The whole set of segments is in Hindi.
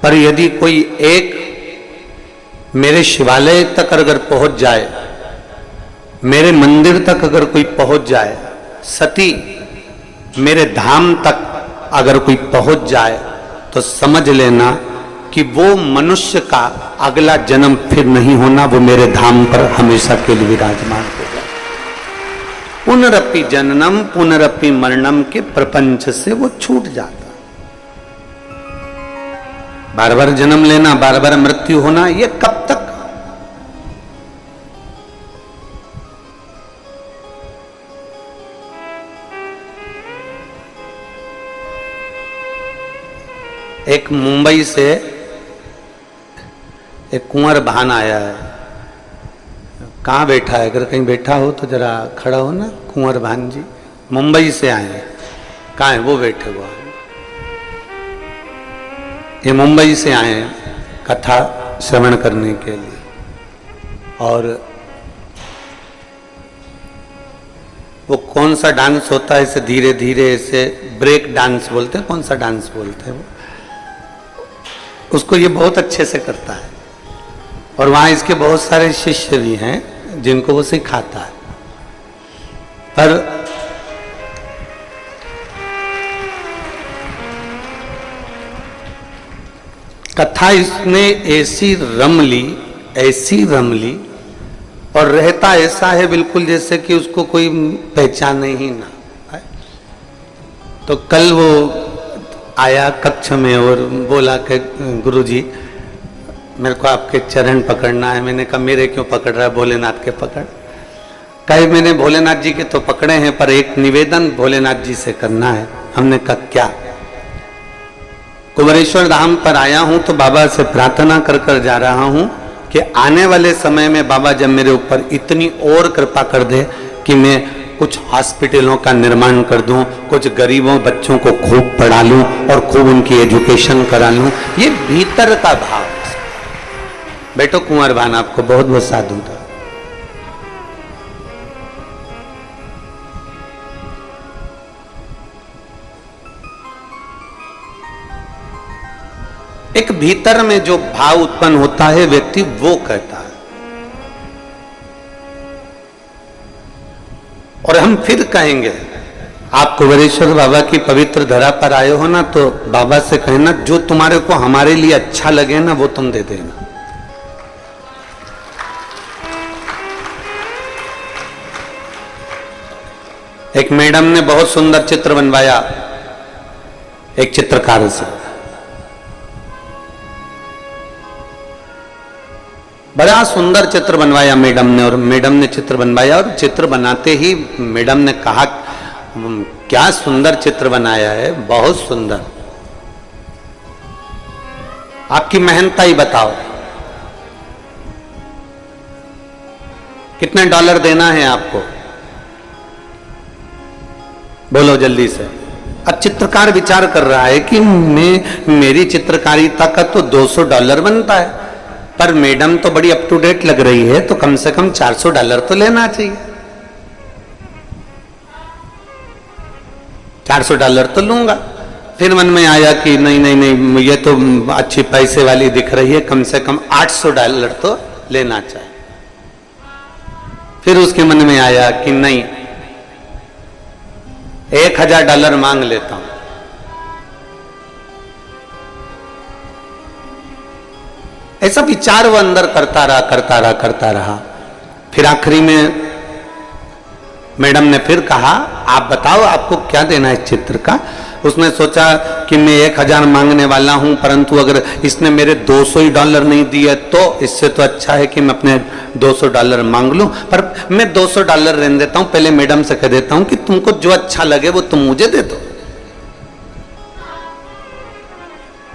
पर यदि कोई एक मेरे शिवालय तक अगर पहुंच जाए, मेरे मंदिर तक अगर कोई पहुंच जाए, सती मेरे धाम तक अगर कोई पहुंच जाए, तो समझ लेना कि वो मनुष्य का अगला जन्म फिर नहीं होना, वो मेरे धाम पर हमेशा के लिए विराजमान होगा। पुनरपि जननम पुनरपि मरणम के प्रपंच से वो छूट जाता। बार बार जन्म लेना, बार बार मृत्यु होना, ये कब तक? एक मुंबई से एक कुंवर भान आया है। कहाँ बैठा है? अगर कहीं बैठा हो तो जरा खड़ा हो ना। कुंवर भान जी मुंबई से आए हैं। कहाँ है? वो बैठे हुआ है। ये मुंबई से आए हैं कथा श्रवण करने के लिए। और वो कौन सा डांस होता है, इसे धीरे धीरे इसे ब्रेक डांस बोलते हैं, कौन सा डांस बोलते हैं वो, उसको ये बहुत अच्छे से करता है। और वहां इसके बहुत सारे शिष्य भी हैं जिनको वो सिखाता है। पर कथा इसने ऐसी रम ली और रहता ऐसा है बिल्कुल जैसे कि उसको कोई पहचाने ही ना है। तो कल वो आया कक्ष में और बोला कि गुरुजी मेरे को आपके चरण पकड़ना है। मैंने कहा मेरे क्यों पकड़ रहा है? भोलेनाथ के पकड़। कहे मैंने भोलेनाथ जी के तो पकड़े हैं, पर एक निवेदन भोलेनाथ जी से करना है। हमने कहा क्या? कुमारेश्वर धाम पर आया हूं तो बाबा से प्रार्थना कर कर जा रहा हूं कि आने वाले समय में बाबा जब मेरे ऊपर इतनी और कृपा कर दे कि मैं कुछ हॉस्पिटलों का निर्माण कर दूं, कुछ गरीबों बच्चों को खूब पढ़ा लूं और खूब उनकी एजुकेशन करा लूं। ये भीतर का भाव। बेटो कुंवर भान आपको बहुत बहुत साधु था। एक भीतर में जो भाव उत्पन्न होता है व्यक्ति वो कहता है। और हम फिर कहेंगे, आप कुंवरेश्वर बाबा की पवित्र धरा पर आए हो ना, तो बाबा से कहना जो तुम्हारे को हमारे लिए अच्छा लगे ना वो तुम दे देना। एक मैडम ने बहुत सुंदर चित्र बनवाया एक चित्रकार से, बड़ा सुंदर चित्र बनवाया मैडम ने। और मैडम ने चित्र बनवाया और चित्र बनाते ही मैडम ने कहा क्या सुंदर चित्र बनाया है, बहुत सुंदर, आपकी मेहनत ही बताओ, कितने डॉलर देना है आपको, बोलो जल्दी से। अब चित्रकार विचार कर रहा है कि मेरी चित्रकारिता का तो $200 बनता है, पर मैडम तो बड़ी अप टू डेट लग रही है, तो कम से कम $400 तो लेना चाहिए। $400 तो लूंगा। फिर मन में आया कि नहीं नहीं नहीं, ये तो अच्छी पैसे वाली दिख रही है, कम से कम $800 तो लेना चाहिए। फिर उसके मन में आया कि नहीं, $1000 मांग लेता हूं। ऐसा विचार वो अंदर करता रहा। फिर आखिरी में मैडम ने फिर कहा आप बताओ आपको क्या देना है इस चित्र का। उसने सोचा कि मैं 1000 मांगने वाला हूं, परंतु अगर इसने मेरे $200 नहीं दिए तो इससे तो अच्छा है कि मैं अपने $200 मांग लूं। पर मैं $200 रहने देता हूं, पहले मैडम से कह देता हूं कि तुमको जो अच्छा लगे वो तुम मुझे दे दो।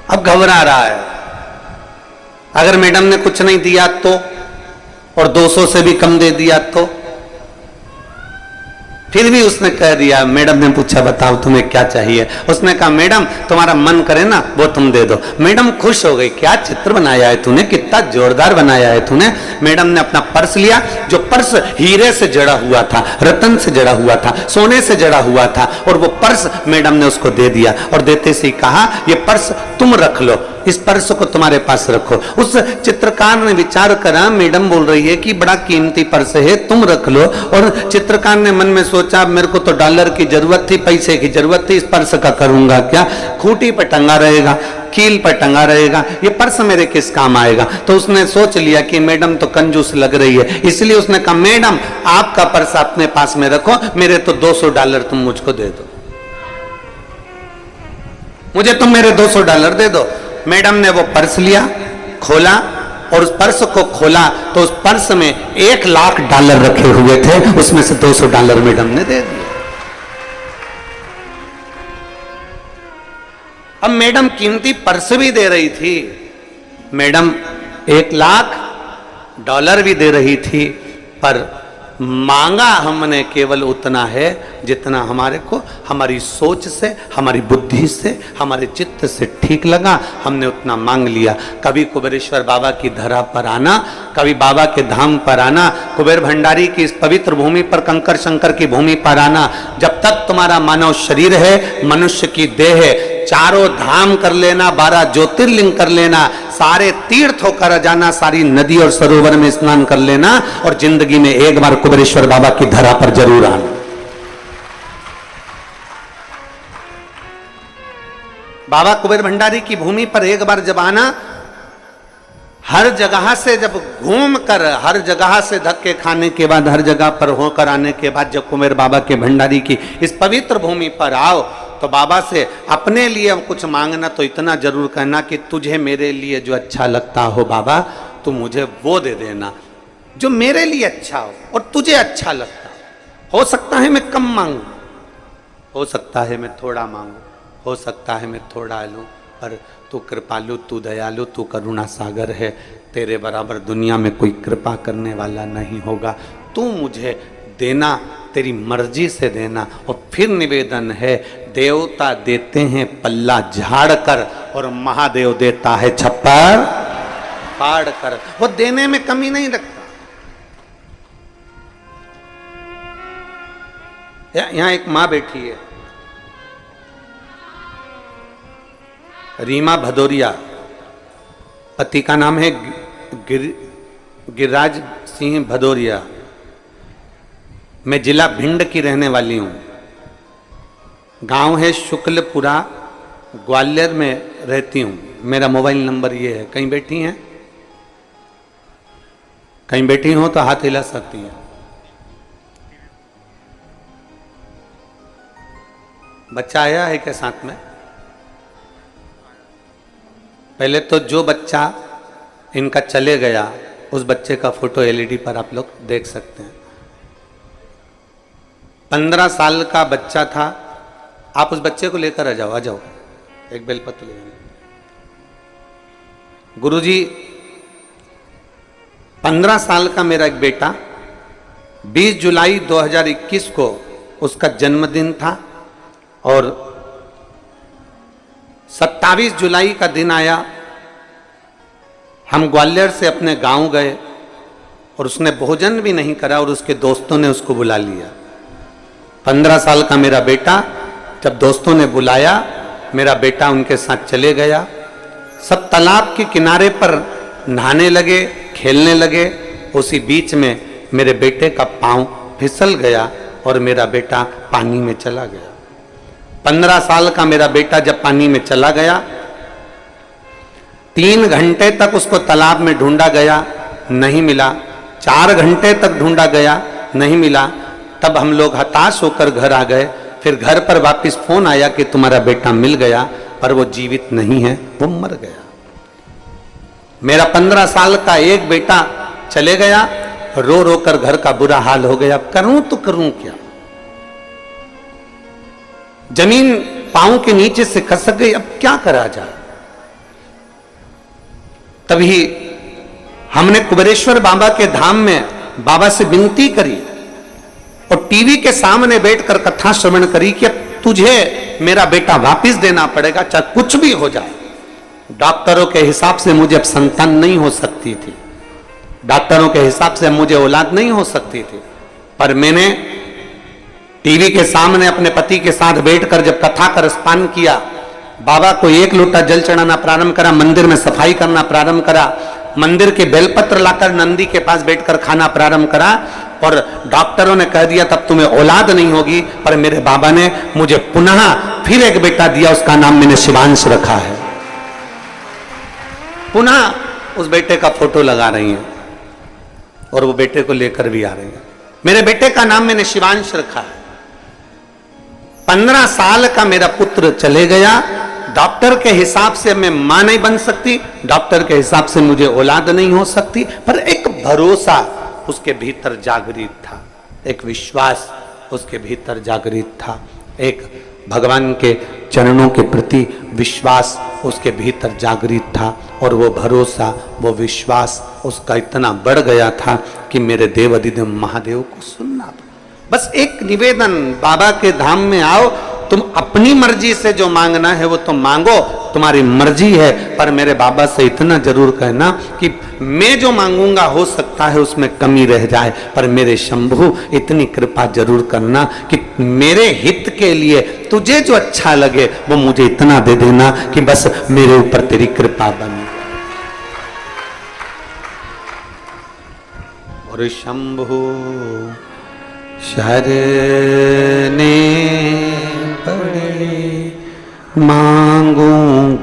अब घबरा रहा है, अगर मैडम ने कुछ नहीं दिया तो, और 200 से भी कम दे दिया तो। फिर भी उसने कह दिया, मैडम ने पूछा बताओ तुम्हें क्या चाहिए? उसने कहा मैडम तुम्हारा मन करे ना वो तुम दे दो। मैडम खुश हो गई, क्या चित्र बनाया है तूने, कितना जोरदार बनाया है तूने। मैडम ने अपना पर्स लिया, जो पर्स हीरे से जड़ा हुआ था, रतन से जड़ा हुआ था, सोने से जड़ा हुआ था, और वो पर्स मैडम ने उसको दे दिया और देते से ही कहा ये पर्स तुम रख लो, इस पर्स को तुम्हारे पास रखो। उस चित्रकार ने विचार करा, मैडम बोल रही है कि बड़ा कीमती पर्स है तुम रख लो, और चित्रकार ने मन में सोचा मेरे को तो डॉलर की जरूरत थी, पैसे की जरूरत थी, इस पर्स का करूंगा क्या, खूंटी पर टंगा रहेगा, कील पर टंगा रहेगा, ये पर्स मेरे किस काम आएगा। तो उसने सोच लिया कि मैडम तो कंजूस लग रही है, इसलिए उसने कहा मैडम आपका पर्स अपने पास में रखो, मेरे तो $200 तुम मुझको दे दो, मुझे तुम मेरे $200 दे दो। मैडम ने वो पर्स लिया, खोला, और उस पर्स को खोला तो उस पर्स में $1,00,000 रखे हुए थे, उसमें से $200 मैडम ने दे दिए। अब मैडम कीमती पर्स भी दे रही थी, मैडम $1,00,000 भी दे रही थी, पर मांगा हमने केवल उतना है जितना हमारे को हमारी सोच से, हमारी बुद्धि से, हमारे चित्त से ठीक लगा, हमने उतना मांग लिया। कभी कुबेरेश्वर बाबा की धरा पर आना, कभी बाबा के धाम पर आना, कुबेर भंडारी की इस पवित्र भूमि पर, कंकर शंकर की भूमि पर आना। जब तक तुम्हारा मानव शरीर है, मनुष्य की देह है, चारों धाम कर लेना, 12 ज्योतिर्लिंग कर लेना, सारे तीर्थ होकर जाना, सारी नदी और सरोवर में स्नान कर लेना, और जिंदगी में एक बार कुबेरेश्वर बाबा की धरा पर जरूर आना। बाबा कुबेर भंडारी की भूमि पर एक बार जब आना, हर जगह से जब घूम कर, हर जगह से धक्के खाने के बाद, हर जगह पर होकर आने के बाद जब कुबेर बाबा के भंडारी की इस पवित्र भूमि पर आओ, तो बाबा से अपने लिए कुछ मांगना तो इतना जरूर कहना कि तुझे मेरे लिए जो अच्छा लगता हो बाबा, तू मुझे वो दे देना जो मेरे लिए अच्छा हो और तुझे अच्छा लगता हो सकता है मैं कम मांगू, हो सकता है मैं थोड़ा मांगू, हो सकता है मैं थोड़ा लूं, पर तू कृपालु, तू दयालु, तू करुणा सागर है, तेरे बराबर दुनिया में कोई कृपा करने वाला नहीं होगा। तू मुझे देना, तेरी मर्जी से देना। और फिर निवेदन है, देवता देते हैं पल्ला झाड़ कर, और महादेव देता है छप्पर फाड़ कर। वो देने में कमी नहीं रखता। यहां एक मां बैठी है, रीमा भदौरिया, पति का नाम है गिरिराज सिंह भदौरिया। मैं जिला भिंड की रहने वाली हूँ, गांव है शुक्लपुरा, ग्वालियर में रहती हूँ। मेरा मोबाइल नंबर ये है। कहीं बैठी हैं? कहीं बैठी हो तो हाथ हिला सकती हैं। बच्चा आया है क्या साथ में? पहले तो जो बच्चा इनका चले गया, उस बच्चे का फोटो एलईडी पर आप लोग देख सकते हैं। 15 साल का बच्चा था। आप उस बच्चे को लेकर आ जाओ, एक बेलपत्र ले जाओ। गुरुजी, 15 साल का मेरा एक बेटा, 20 जुलाई 2021 को उसका जन्मदिन था, और 27 जुलाई का दिन आया, हम ग्वालियर से अपने गांव गए, और उसने भोजन भी नहीं करा, और उसके दोस्तों ने उसको बुला लिया। 15 साल का मेरा बेटा, जब दोस्तों ने बुलाया, मेरा बेटा उनके साथ चले गया। सब तालाब के किनारे पर नहाने लगे, खेलने लगे। उसी बीच में मेरे बेटे का पांव फिसल गया और मेरा बेटा पानी में चला गया। 15 साल का मेरा बेटा जब पानी में चला गया, 3 घंटे तक उसको तालाब में ढूंढा गया, नहीं मिला। 4 घंटे तक ढूंढा गया, नहीं मिला। तब हम लोग हताश होकर घर आ गए। फिर घर पर वापस फोन आया कि तुम्हारा बेटा मिल गया, पर वो जीवित नहीं है, वो मर गया। मेरा 15 साल का एक बेटा चले गया, रो रो कर घर का बुरा हाल हो गया। अब करूं तो करूं क्या? जमीन पांव के नीचे से खसक गई, अब क्या करा जाए? तभी हमने कुबेरेश्वर बाबा के धाम में बाबा से विनती करी और टीवी के सामने बैठकर कथा श्रवण करी कि अब तुझे मेरा बेटा वापिस देना पड़ेगा, चाहे कुछ भी हो जाए। डॉक्टरों के हिसाब से मुझे अब संतान नहीं हो सकती थी, डॉक्टरों के हिसाब से मुझे औलाद नहीं हो सकती थी, पर मैंने टीवी के सामने अपने पति के साथ बैठकर जब कथा का रसपान किया, बाबा को एक लोटा जल चढ़ाना प्रारंभ करा, मंदिर में सफाई करना प्रारंभ करा, मंदिर के बेलपत्र लाकर नंदी के पास बैठकर खाना प्रारंभ करा, और डॉक्टरों ने कह दिया तब तुम्हें औलाद नहीं होगी, पर मेरे बाबा ने मुझे पुनः फिर एक बेटा दिया, उसका नाम मैंने शिवांश रखा है। पुनः उस बेटे का फोटो लगा रही हैं और वो बेटे को लेकर भी आ रही हैं। मेरे बेटे का नाम मैंने शिवांश रखा है। 15 साल का मेरा पुत्र चले गया, डॉक्टर के हिसाब से मैं मां नहीं बन सकती, डॉक्टर के हिसाब से मुझे औलाद नहीं हो सकती, पर एक भरोसा उसके भीतर जागृत था, एक विश्वास उसके भीतर जागृत था, एक भगवान के चरणों के प्रति विश्वास उसके भीतर जागृत था, और वो भरोसा, वो विश्वास उसका इतना बढ़ गया था कि मेरे देव अधिदेव महादेव को सुनना। बस एक निवेदन, बाबा के धाम में आओ, तुम अपनी मर्जी से जो मांगना है वो तुम मांगो, तुम्हारी मर्जी है, पर मेरे बाबा से इतना जरूर कहना कि मैं जो मांगूंगा हो सकता है उसमें कमी रह जाए, पर मेरे शंभु इतनी कृपा जरूर करना कि मेरे हित के लिए तुझे जो अच्छा लगे वो मुझे इतना दे देना कि बस मेरे ऊपर तेरी कृपा बने। और शंभु शरणे पड़े मांगू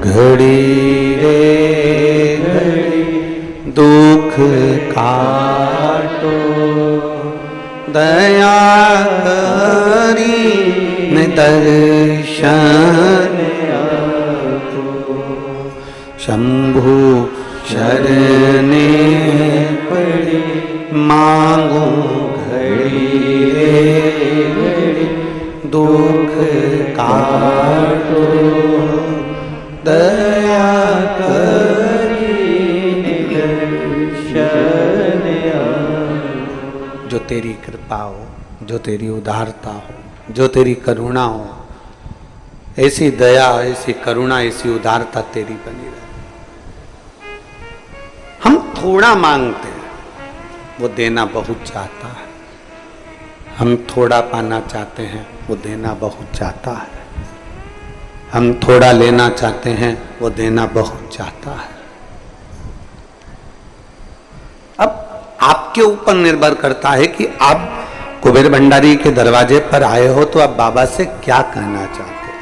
घड़ी रे घड़ी, दुख काटो दया करी न दर्शन शंभु शरणे पड़े मांगू घड़ी रे घड़ी, दुख काटो दया करी दर्शन। जो तेरी कृपा हो, जो तेरी उदारता हो, जो तेरी करुणा हो, ऐसी दया, ऐसी करुणा, ऐसी उदारता तेरी बनी रहे। हम थोड़ा मांगते हैं, वो देना बहुत चाहता है। हम थोड़ा पाना चाहते हैं, वो देना बहुत चाहता है। हम थोड़ा लेना चाहते हैं, वो देना बहुत चाहता है। अब आपके ऊपर निर्भर करता है कि आप कुबेर भंडारी के दरवाजे पर आए हो तो आप बाबा से क्या कहना चाहते हो।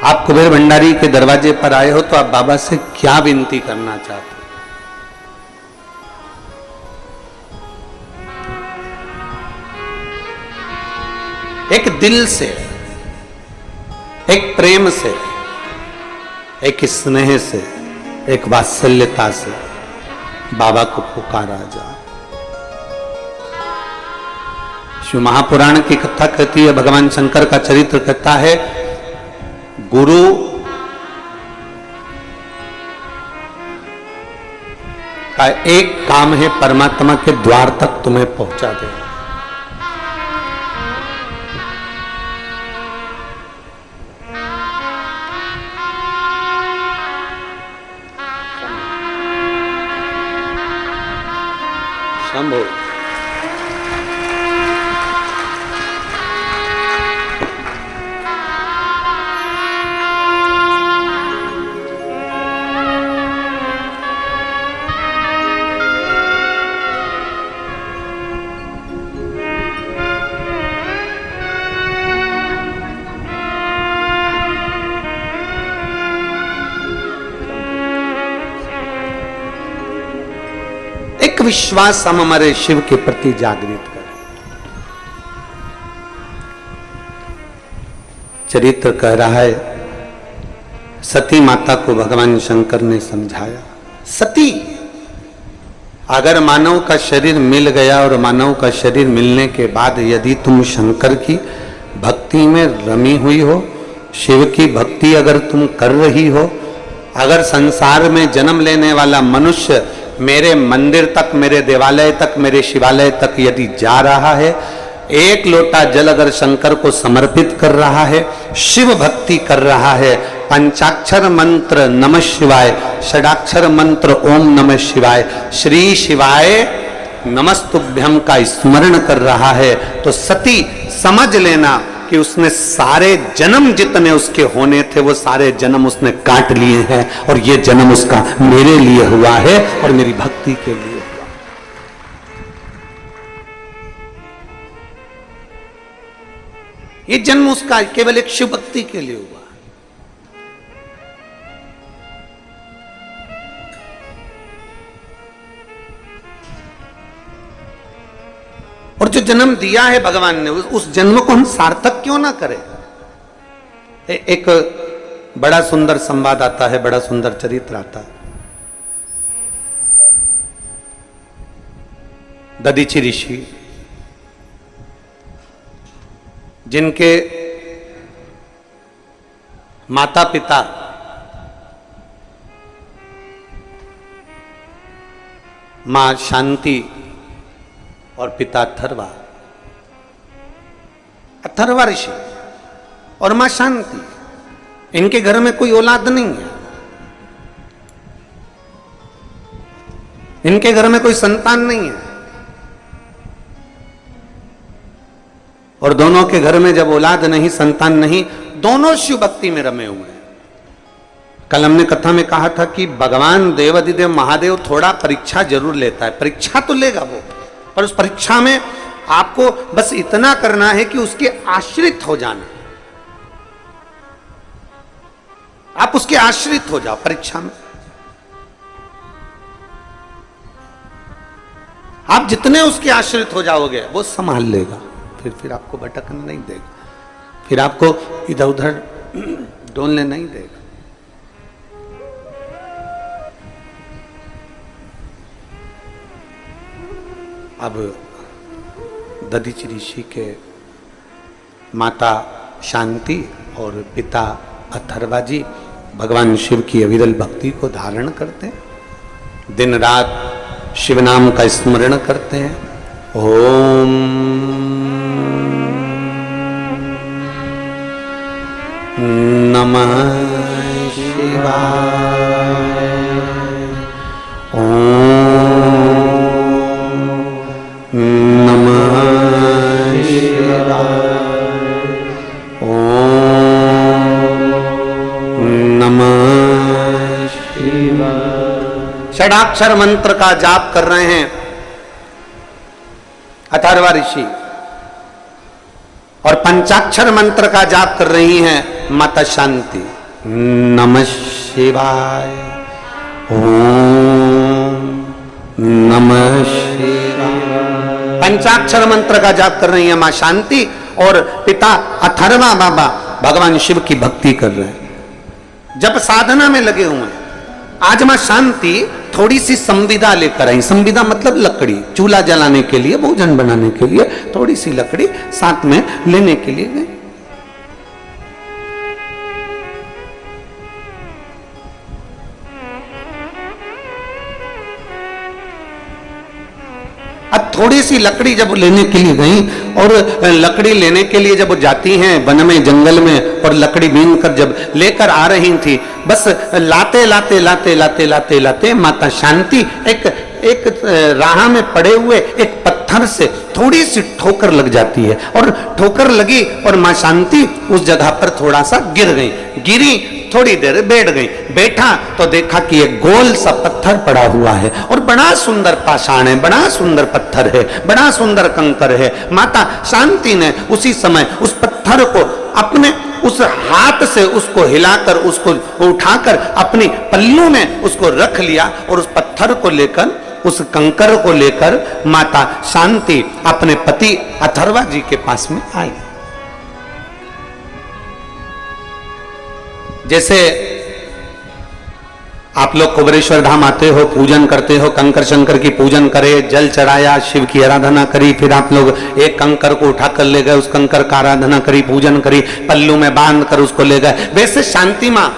आप कुबेर भंडारी के दरवाजे पर आए हो तो आप बाबा से क्या विनती करना चाहते हो। एक दिल से, एक प्रेम से, एक स्नेह से, एक वात्सल्यता से बाबा को पुकारा जाए। शिव महापुराण की कथा कहती है, भगवान शंकर का चरित्र कहता है, गुरु का एक काम है परमात्मा के द्वार तक तुम्हें पहुंचा देना। शंभो विश्वास हम हमारे शिव के प्रति जागृत करें। चरित्र कह रहा है, सती माता को भगवान शंकर ने समझाया, सती अगर मानव का शरीर मिल गया और मानव का शरीर मिलने के बाद यदि तुम शंकर की भक्ति में रमी हुई हो, शिव की भक्ति अगर तुम कर रही हो, अगर संसार में जन्म लेने वाला मनुष्य मेरे मंदिर तक, मेरे देवालय तक, मेरे शिवालय तक यदि जा रहा है, एक लोटा जल अगर शंकर को समर्पित कर रहा है, शिव भक्ति कर रहा है, पंचाक्षर मंत्र नमः शिवाय, षडाक्षर मंत्र ओम नमः शिवाय, श्री शिवाय नमस्तुभ्यम का स्मरण कर रहा है, तो सती समझ लेना कि उसने सारे जन्म जितने उसके होने थे वो सारे जन्म उसने काट लिए हैं, और ये जन्म उसका मेरे लिए हुआ है और मेरी भक्ति के लिए हुआ। ये जन्म उसका केवल एक शिव भक्ति के लिए हुआ। और जो जन्म दिया है भगवान ने, उस जन्म को हम सार्थक क्यों ना करें। एक बड़ा सुंदर संवाद आता है, बड़ा सुंदर चरित्र आता है। दधीचि ऋषि, जिनके माता पिता मां शांति और पिता अथर्वा, अथर्वा ऋषि और मां शांति, इनके घर में कोई औलाद नहीं है, इनके घर में कोई संतान नहीं है। और दोनों के घर में जब औलाद नहीं, संतान नहीं, दोनों शिव भक्ति में रमे हुए हैं। कल हमने कथा में कहा था कि भगवान देवाधिदेव महादेव थोड़ा परीक्षा जरूर लेता है, परीक्षा तो लेगा वो, पर उस परीक्षा में आपको बस इतना करना है कि उसके आश्रित हो जाना। आप उसके आश्रित हो जाओ परीक्षा में। आप जितने उसके आश्रित हो जाओगे वो संभाल लेगा, फिर आपको भटकने नहीं देगा, फिर आपको इधर उधर डोलने नहीं देगा। अब दधीचि ऋषि के माता शांति और पिता अथर्वा जी भगवान शिव की अविरल भक्ति को धारण करते हैं, दिन रात शिव नाम का स्मरण करते हैं। ओम नमः शिवाय, षडाक्षर मंत्र का जाप कर रहे हैं अथर्वा ऋषि, और पंचाक्षर मंत्र का जाप कर रही हैं माता शांति। नमः शिवाय, ओम नमः शिवाय। पंचाक्षर मंत्र का जाप कर रही है मां शांति, और पिता अथर्वा बाबा भगवान शिव की भक्ति कर रहे हैं, जब साधना में लगे हुए हैं। आज मां शांति थोड़ी सी संविदा लेकर आई। संविदा मतलब लकड़ी, चूल्हा जलाने के लिए, भोजन बनाने के लिए थोड़ी सी लकड़ी साथ में लेने के लिए गई। अब थोड़ी सी लकड़ी जब लेने के लिए गई, और लकड़ी लेने के लिए जब वो जाती हैं वन में, जंगल में, और लकड़ी बीन कर जब लेकर आ रही थी, बस लाते लाते लाते लाते लाते लाते माता शांति एक राह में पड़े हुए एक पत्थर से थोड़ी सी ठोकर लग जाती है, और ठोकर लगी और मां शांति उस जगह पर थोड़ा सा गिर गई। गिरी, थोड़ी देर बैठ गई, बैठा तो देखा कि एक गोल सा पत्थर पड़ा हुआ है, और बड़ा सुंदर पाषाण है, बड़ा सुंदर पत्थर है, बड़ा सुंदर कंकर है। माता शांति ने उसी समय उस पत्थर को अपने उस हाथ से उसको हिलाकर, उसको उठाकर अपनी पल्लू में उसको रख लिया, और उस पत्थर को लेकर, उस कंकर को लेकर माता शांति अपने पति अथर्वा जी के पास में आई। जैसे आप लोग कुबरेश्वर धाम आते हो, पूजन करते हो, कंकर शंकर की पूजन करे, जल चढ़ाया, शिव की आराधना करी, फिर आप लोग एक कंकर को उठाकर ले गए, उस कंकर का आराधना करी, पूजन करी, पल्लू में बांध कर उसको ले गए। वैसे शांति मां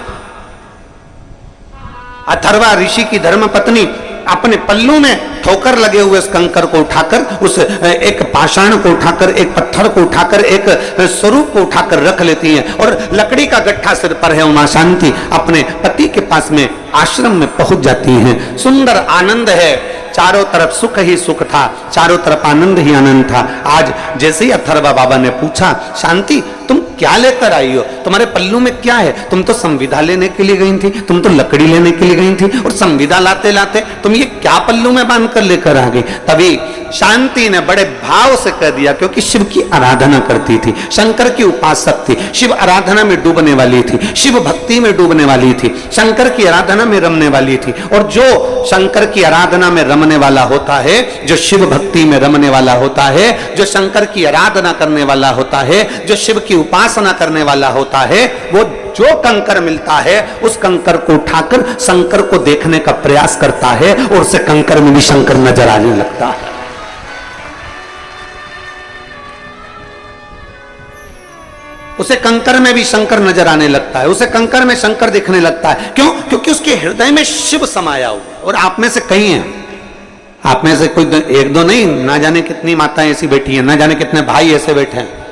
अथर्वा ऋषि की धर्म पत्नी अपने पल्लू में ठोकर लगे हुए उस कंकर को उठाकर, उस एक पाषाण को उठाकर, एक पत्थर को उठाकर, एक स्वरूप को उठाकर रख लेती हैं और लकड़ी का गट्ठा सिर पर है उमा शांति अपने पति के पास में आश्रम में पहुंच जाती हैं। सुंदर आनंद है, चारों तरफ सुख ही सुख था, चारों तरफ आनंद ही आनंद था। आज जैसे ही अथर्वा बाबा ने पूछा, शांति तुम क्या लेकर आई हो, तुम्हारे पल्लू में क्या है? तुम तो संविदा लेने के लिए गई थी, तुम तो लकड़ी लेने के लिए गई थी और संविदा लाते लाते तुम ये क्या पल्लू में बांध कर लेकर आ गई? तभी शांति ने बड़े भाव से कह दिया, क्योंकि शिव की आराधना करती थी, शंकर की उपासक थी, शिव आराधना में डूबने वाली थी, शिव भक्ति में डूबने वाली थी, शंकर की आराधना में रमने वाली थी। और जो शंकर की आराधना में रमने वाला होता है, जो शिव भक्ति में रमने वाला होता है, जो शंकर की आराधना करने वाला होता है, जो शिव की उपासना करने वाला होता है, वो जो कंकर मिलता है उस कंकर को उठाकर शंकर को देखने का प्रयास करता है और उसे कंकर में भी शंकर नजर आने लगता है। उसे कंकर में भी शंकर नजर आने लगता है, उसे कंकर में शंकर दिखने लगता है। क्यों? क्योंकि उसके हृदय में शिव समाया हुआ। और आप में से कई हैं, आप में से कोई एक दो नहीं, ना जाने कितनी माताएं ऐसी बैठी हैं, ना जाने कितने भाई ऐसे बैठे हैं।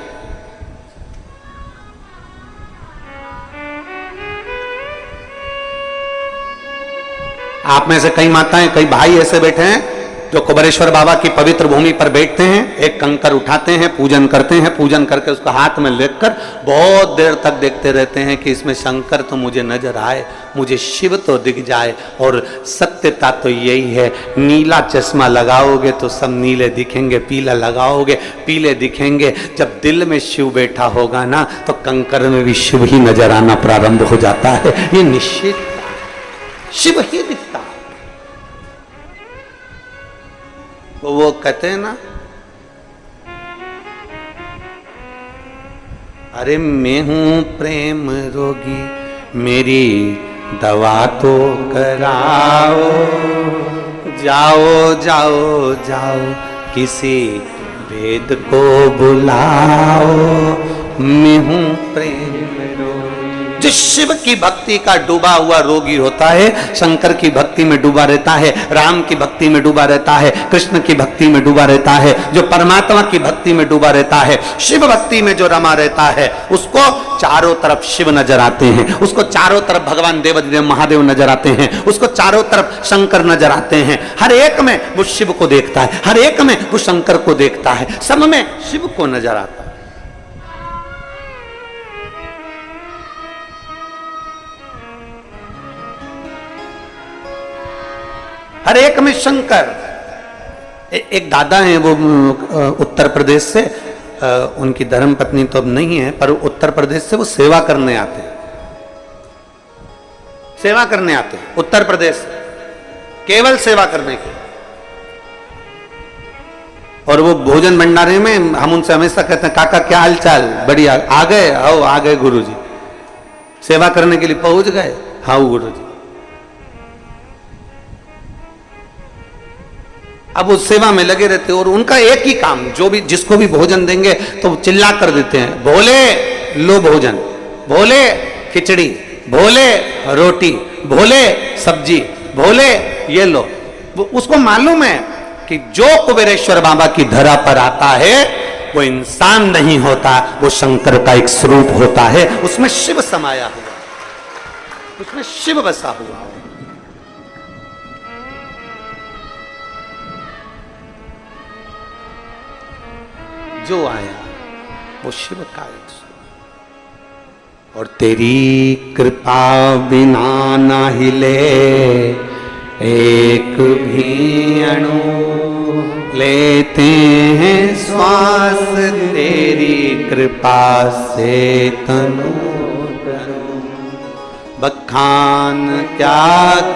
आप में से कई माताएं, कई भाई ऐसे बैठे हैं जो कुबेरेश्वर बाबा की पवित्र भूमि पर बैठते हैं, एक कंकर उठाते हैं, पूजन करते हैं, पूजन करके उसको हाथ में लेकर बहुत देर तक देखते रहते हैं कि इसमें शंकर तो मुझे नजर आए, मुझे शिव तो दिख जाए। और सत्यता तो यही है, नीला चश्मा लगाओगे तो सब नीले दिखेंगे, पीला लगाओगे पीले दिखेंगे। जब दिल में शिव बैठा होगा ना, तो कंकर में भी शिव ही नजर आना प्रारंभ हो जाता है। ये निश्चित शिव ही दिखता। वो कहते हैं ना, अरे मैं हूं प्रेम रोगी, मेरी दवा तो कराओ, जाओ जाओ जाओ किसी वेद को बुलाओ, मैं हूं प्रेम रोगी। जो शिव की भक्ति का डूबा हुआ रोगी होता है, शंकर की भक्ति में डूबा रहता है, राम की भक्ति में डूबा रहता है, कृष्ण की भक्ति में डूबा रहता है, जो परमात्मा की भक्ति में डूबा रहता है, शिव भक्ति में जो रमा रहता है, उसको चारों तरफ शिव नजर आते हैं, उसको चारों तरफ भगवान देवादिदेव महादेव नजर आते हैं, उसको चारों तरफ शंकर नजर आते हैं। हर एक में वो शिव को देखता है, हर एक में वो शंकर को देखता है, सब में शिव को नजर आता है। हर एक में शंकर। एक दादा हैं, वो उत्तर प्रदेश से, उनकी धर्म पत्नी तो अब नहीं है, पर उत्तर प्रदेश से वो सेवा करने आते हैं, सेवा करने आते हैं उत्तर प्रदेश, केवल सेवा करने की। और वो भोजन भंडारे में हम उनसे हमेशा कहते हैं, काका क्या हाल चाल? बढ़िया। आ गए? आओ आ गए गुरुजी। सेवा करने के लिए पहुंच गए? हाँ गुरुजी। अब वो सेवा में लगे रहते और उनका एक ही काम, जो भी जिसको भी भोजन देंगे तो चिल्ला कर देते हैं, भोले लो भोजन, भोले खिचड़ी, भोले रोटी, भोले सब्जी, भोले ये लो। वो उसको मालूम है कि जो कुबेरेश्वर बाबा की धरा पर आता है वो इंसान नहीं होता, वो शंकर का एक स्वरूप होता है, उसमें शिव समाया हुआ, उसमें शिव बसा हुआ। जो आया वो शिव का एक स्वरूप। और तेरी कृपा बिना ना हिले एक भी अणु, लेते हैं श्वास तेरी कृपा से तनु तनु। बखान क्या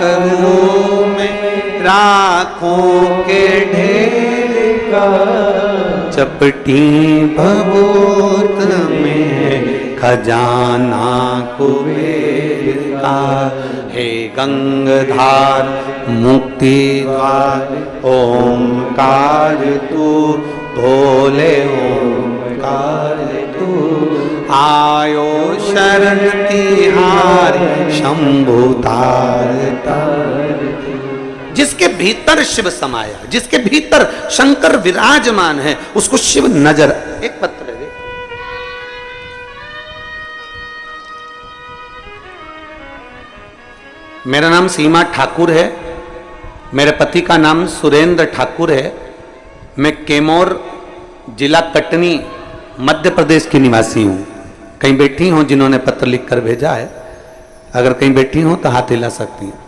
करूं मैं राखों के ढेर का, चपटी भभूत में खजाना कुबेर का। हे गंगाधार मुक्ति द्वार ओमकार तू, भोले ओमकार तू। आयो शरण तिहार शंभु तार तार। जिसके भीतर शिव समाया, जिसके भीतर शंकर विराजमान है, उसको शिव नजर। एक पत्र है, मेरा नाम सीमा ठाकुर है, मेरे पति का नाम सुरेंद्र ठाकुर है, मैं कैमोर जिला कटनी मध्य प्रदेश की निवासी हूं। कहीं बैठी हो जिन्होंने पत्र लिखकर भेजा है, अगर कहीं बैठी हो तो हाथ हिला सकती हैं,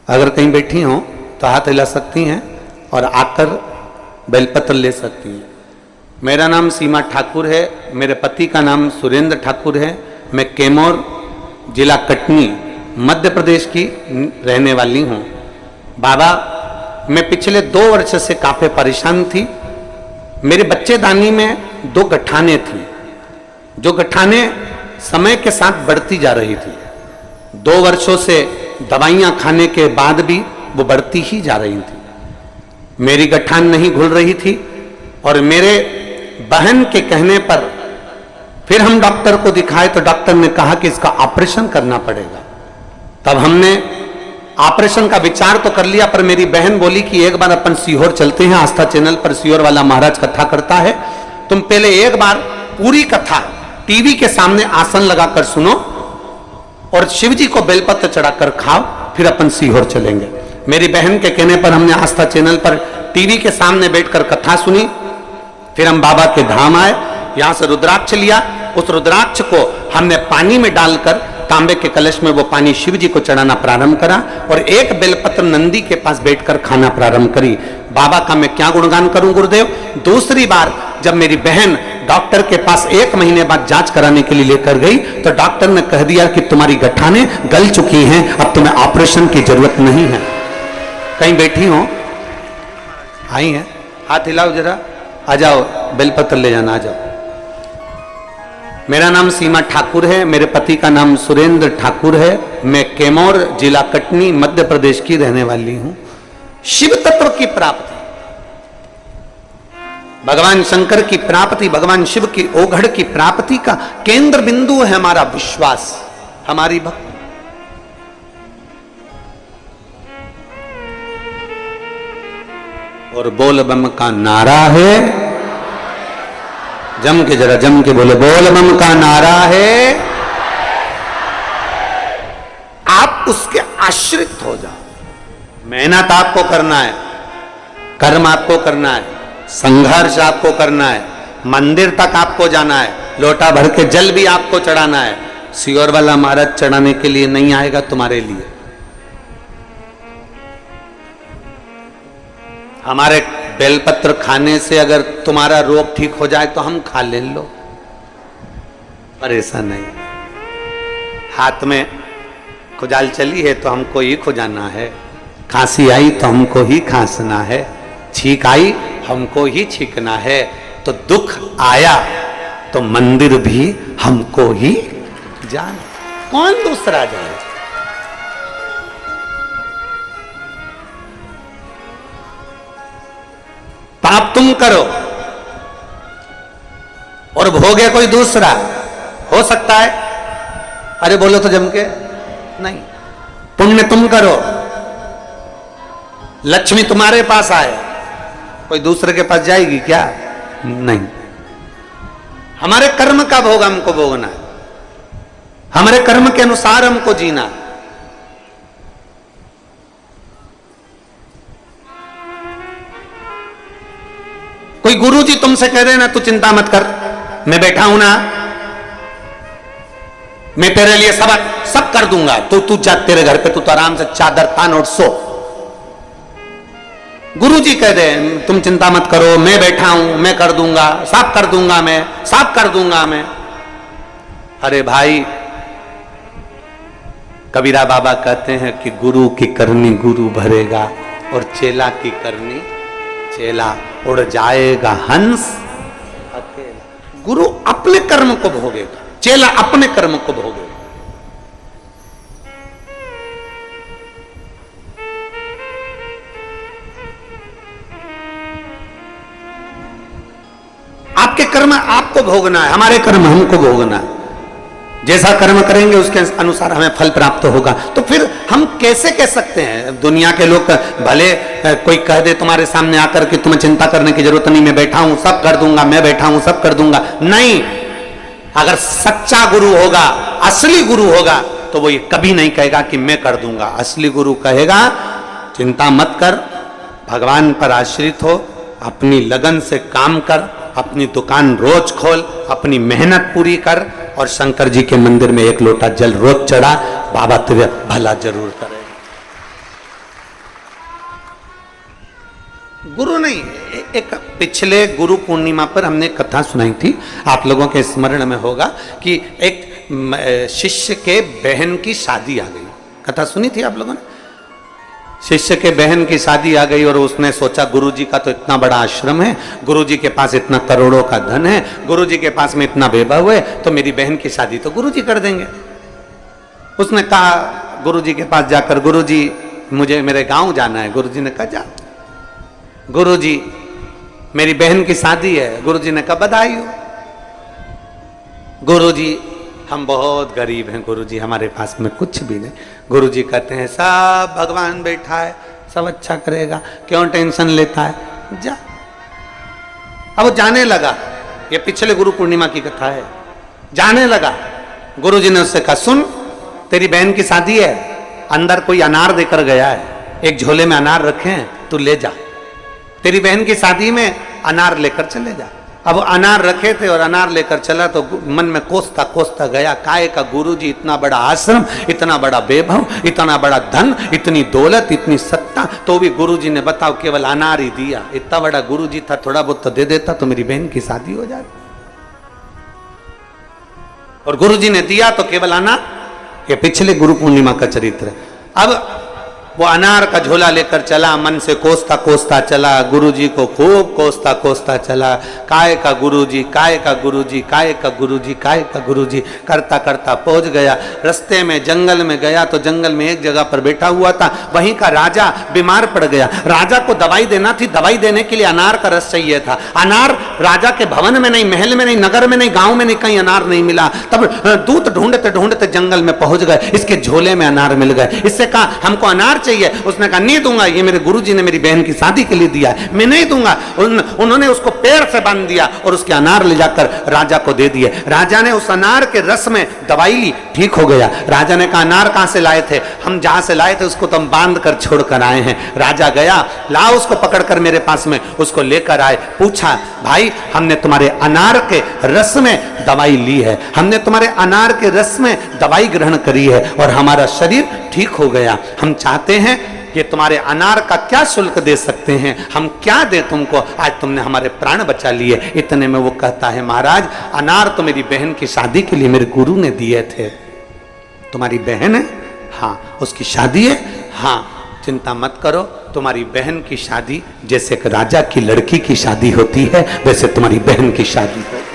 अगर कहीं बैठी हो तो हाथ हिला सकती हैं और आकर बेलपत्र ले सकती हैं। मेरा नाम सीमा ठाकुर है, मेरे पति का नाम सुरेंद्र ठाकुर है, मैं कैमोर जिला कटनी मध्य प्रदेश की रहने वाली हूँ। बाबा, मैं पिछले 2 वर्ष से काफी परेशान थी। मेरे बच्चेदानी में 2 गठाने थी, जो गठाने समय के साथ बढ़ती जा रही थी। 2 वर्षों से दवाइयां खाने के बाद भी वो बढ़ती ही जा रही थी। मेरी गठान नहीं घुल रही थी और मेरे बहन के कहने पर फिर हम डॉक्टर को दिखाए तो डॉक्टर ने कहा कि इसका ऑपरेशन करना पड़ेगा। तब हमने ऑपरेशन का विचार तो कर लिया, पर मेरी बहन बोली कि एक बार अपन सीहोर चलते हैं, आस्था चैनल पर सीहोर वाला महाराज कथा करता है, तुम पहले एक बार पूरी कथा टीवी के सामने आसन लगाकर सुनो और शिव जी को बेलपत्र चढ़ाकर खाओ, फिर अपन सीहोर चलेंगे। मेरी बहन के कहने पर हमने आस्था चैनल पर टीवी के सामने बैठकर कथा सुनी। फिर हम बाबा के धाम आए, यहां से रुद्राक्ष लिया, उस रुद्राक्ष को हमने पानी में डालकर तांबे के कलश में वो पानी शिव जी को चढ़ाना प्रारंभ करा और एक बेलपत्र नंदी के पास बैठकर खाना प्रारंभ करी। बाबा का मैं क्या गुणगान करूं गुरुदेव। दूसरी बार जब मेरी बहन डॉक्टर के पास 1 महीने बाद जांच कराने के लिए लेकर गई तो डॉक्टर ने कह दिया कि तुम्हारी गठाने गल चुकी हैं, अब तुम्हें ऑपरेशन की जरूरत नहीं है। कहीं बैठी हो, आई है, हाथ हिलाओ जरा, आ जाओ, बेलपत्र ले जाना, आ जाओ। मेरा नाम सीमा ठाकुर है, मेरे पति का नाम सुरेंद्र ठाकुर है, मैं कैमोर जिला कटनी मध्य प्रदेश की रहने वाली हूं। शिव तत्व की प्राप्ति, भगवान शंकर की प्राप्ति, भगवान शिव की ओघड़ की प्राप्ति का केंद्र बिंदु है हमारा विश्वास, हमारी भक्ति। और बोल बम का नारा है, जम के जरा जम के बोले, बोल बम का नारा है। आप उसके आश्रित हो जाओ। मेहनत आपको करना है, कर्म आपको करना है, संघर्ष आपको करना है, मंदिर तक आपको जाना है, लोटा भर के जल भी आपको चढ़ाना है। सीहोर वाला महाराज चढ़ाने के लिए नहीं आएगा तुम्हारे लिए। हमारे बेलपत्र खाने से अगर तुम्हारा रोग ठीक हो जाए तो हम खा ले लो, पर ऐसा नहीं। हाथ में खुजाल चली है तो हमको ही खुजाना है, खांसी आई तो हमको ही खांसना है, छींक आई हमको ही छींकना है, तो दुख आया तो मंदिर भी हमको ही जाना, कौन दूसरा जाए। पाप तुम करो और भोगे कोई दूसरा, हो सकता है। अरे बोलो तो जम के नहीं। पुण्य तुम करो, लक्ष्मी तुम्हारे पास आए, कोई दूसरे के पास जाएगी क्या? नहीं। हमारे कर्म का भोग हमको भोगना है, हमारे कर्म के अनुसार हमको जीना है। कोई गुरुजी तुमसे कह रहे ना तू चिंता मत कर, मैं बैठा हूं ना, मैं तेरे लिए सब कर दूंगा, तू जा तेरे घर पे, तू तो आराम से चादर तान और सो। गुरुजी कह दे तुम चिंता मत करो, मैं बैठा हूं, मैं कर दूंगा, सब कर दूंगा, मैं सब कर दूंगा मैं। अरे भाई, कबीरा बाबा कहते हैं कि गुरु की करनी गुरु भरेगा और चेला की करनी चेला, उड़ जाएगा हंस अकेला। गुरु अपने कर्म को भोगेगा, चेला अपने कर्म को भोगेगा। आपके कर्म आपको भोगना है, हमारे कर्म हमको भोगना है। जैसा कर्म करेंगे उसके अनुसार हमें फल प्राप्त होगा। तो फिर हम कैसे कह सकते हैं? दुनिया के लोग भले कोई कह दे तुम्हारे सामने आकर कि तुम्हें चिंता करने की जरूरत नहीं, मैं बैठा हूं सब कर दूंगा, मैं बैठा हूं सब कर दूंगा, नहीं। अगर सच्चा गुरु होगा, असली गुरु होगा, तो वो ये कभी नहीं कहेगा कि मैं कर दूंगा। असली गुरु कहेगा चिंता मत कर, भगवान पर आश्रित हो, अपनी लगन से काम कर, अपनी दुकान रोज खोल, अपनी मेहनत पूरी कर, और शंकर जी के मंदिर में एक लोटा जल रोज चढ़ा, बाबा तुझे भला जरूर करेगा। गुरु नहीं। एक पिछले गुरु पूर्णिमा पर हमने कथा सुनाई थी, आप लोगों के स्मरण में होगा कि एक शिष्य के बहन की शादी आ गई। कथा सुनी थी आप लोगों ने? शिष्य के बहन की शादी आ गई और उसने सोचा गुरुजी का तो इतना बड़ा आश्रम है, गुरुजी के पास इतना करोड़ों का धन है, गुरुजी के पास में इतना वैभव है, तो मेरी बहन की शादी तो गुरुजी कर देंगे। उसने कहा गुरुजी के पास जाकर, गुरुजी मुझे मेरे गांव जाना है। गुरुजी ने कहा जा। गुरुजी मेरी बहन की शादी है। गुरुजी ने कहा बधाई हो। गुरुजी हम बहुत गरीब हैं गुरुजी, हमारे पास में कुछ भी नहीं। गुरुजी कहते हैं सब भगवान बैठा है, सब अच्छा करेगा, क्यों टेंशन लेता है, जा। अब वो जाने लगा, ये पिछले गुरु पूर्णिमा की कथा है। जाने लगा, गुरुजी ने उससे कहा सुन, तेरी बहन की शादी है, अंदर कोई अनार देकर गया है, एक झोले में अनार रखे हैं, तू ले जा। तेरी बहन की शादी में अनार लेकर चले जा। अब अनार रखे थे और अनार लेकर चला तो मन में कोसता कोसता गया, काय का गुरुजी, इतना बड़ा आश्रम, इतना बड़ा वैभव, इतना बड़ा धन, इतनी दौलत, इतनी सत्ता, तो भी गुरुजी ने बताओ केवल अनार ही दिया। इतना बड़ा गुरुजी था, थोड़ा बहुत तो दे देता तो मेरी बहन की शादी हो जाती। और गुरुजी ने दिया तो केवल अनार। ये पिछले गुरु पूर्णिमा का चरित्र। अब वो अनार का झोला लेकर चला, मन से कोसता कोसता चला, गुरुजी को खूब कोसता कोसता चला। काय का गुरुजी, काय का गुरुजी, काय का गुरुजी, काय का गुरुजी करता करता पहुंच गया। रास्ते में जंगल में गया तो जंगल में एक जगह पर बैठा हुआ था, वहीं का राजा बीमार पड़ गया। राजा को दवाई देना थी, दवाई देने के लिए अनार का रस चाहिए था। अनार राजा के भवन में नहीं, महल में नहीं, नगर में नहीं, गांव में नहीं, कहीं अनार नहीं मिला। तब दूत ढूंढते ढूंढते जंगल में पहुंच गए, इसके झोले में अनार मिल गए। इससे कहा हमको अनार चाहिए। उसने कहा नहीं दूंगा, ये मेरे गुरुजी ने मेरी बहन की शादी के लिए दिया है, मैं नहीं दूंगा। उन्होंने उसको पेड़ से बांध दिया और उसके अनार ले जाकर राजा को दे दिए। राजा ने उस अनार के रस में दवाई ली, ठीक हो गया। राजा ने कहा अनार कहां से लाए थे? हम जहां से लाए थे उसको तो हम बांध कर छोड़ कर आए हैं। राजा गया, ला उसको पकड़कर मेरे पास में, उसको लेकर आए। पूछा भाई हमने तुम्हारे अनार के रस में दवाई ली है, हमने तुम्हारे अनार के रस में दवाई ग्रहण करी है और हमारा शरीर ठीक हो गया। हम चाहते हैं कि तुम्हारे अनार का क्या शुल्क दे सकते हैं, हम क्या दे तुमको, आज तुमने हमारे प्राण बचा लिए। इतने में वो कहता है महाराज अनार तो मेरी बहन की शादी के लिए मेरे गुरु ने दिए थे। तुम्हारी बहन है? हाँ। उसकी शादी है? हाँ। चिंता मत करो, तुम्हारी बहन की शादी जैसे एक राजा की लड़की की शादी होती है वैसे तुम्हारी बहन की शादी होगी।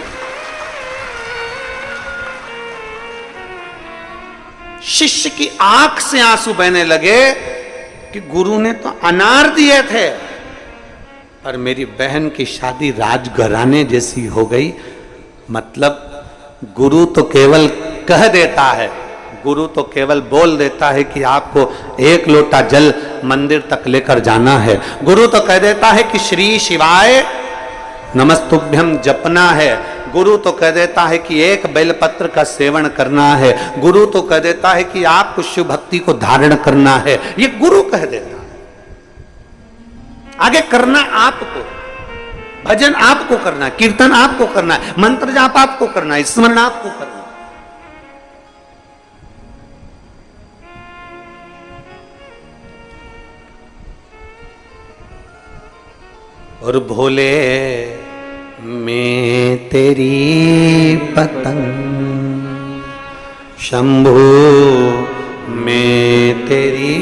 शिष्य की आंख से आंसू बहने लगे कि गुरु ने तो अनार दिए थे पर मेरी बहन की शादी राजघराने जैसी हो गई। मतलब गुरु तो केवल कह देता है, गुरु तो केवल बोल देता है कि आपको एक लोटा जल मंदिर तक लेकर जाना है। गुरु तो कह देता है कि श्री शिवाय नमस्तुभ्यम जपना है। गुरु तो कह देता है कि एक बेलपत्र का सेवन करना है। गुरु तो कह देता है कि आपको शिव भक्ति को धारण करना है। ये गुरु कह देता है। आगे करना आपको, भजन आपको करना है, कीर्तन आपको करना है, मंत्र जाप आपको करना है, स्मरण आपको करना है। और भोले मैं तेरी पतंग, शंभू मैं तेरी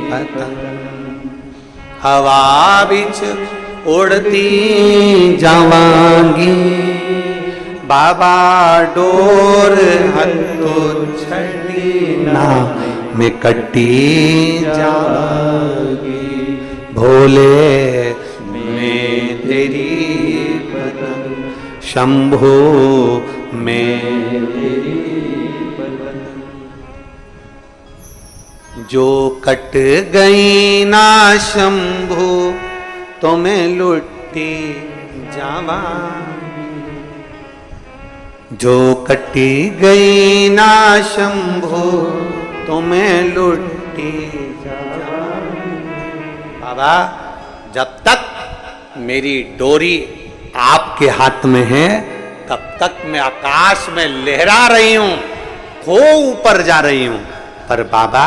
पतंग, हवा बिच उड़ती जावांगी, बाबा डोर हथो छड़ी ना मैं कटी जावांगी। भोले मैं तेरी पतंग, शंभो मैं तेरी जो कट गई ना शंभु तुम्हें लुटी जावा, जो कटी गई ना शंभु तुम्हें लुटी जावा। बाबा जब तक मेरी डोरी आपके हाथ में है तब तक मैं आकाश में लहरा रही हूं, खो ऊपर जा रही हूं। पर बाबा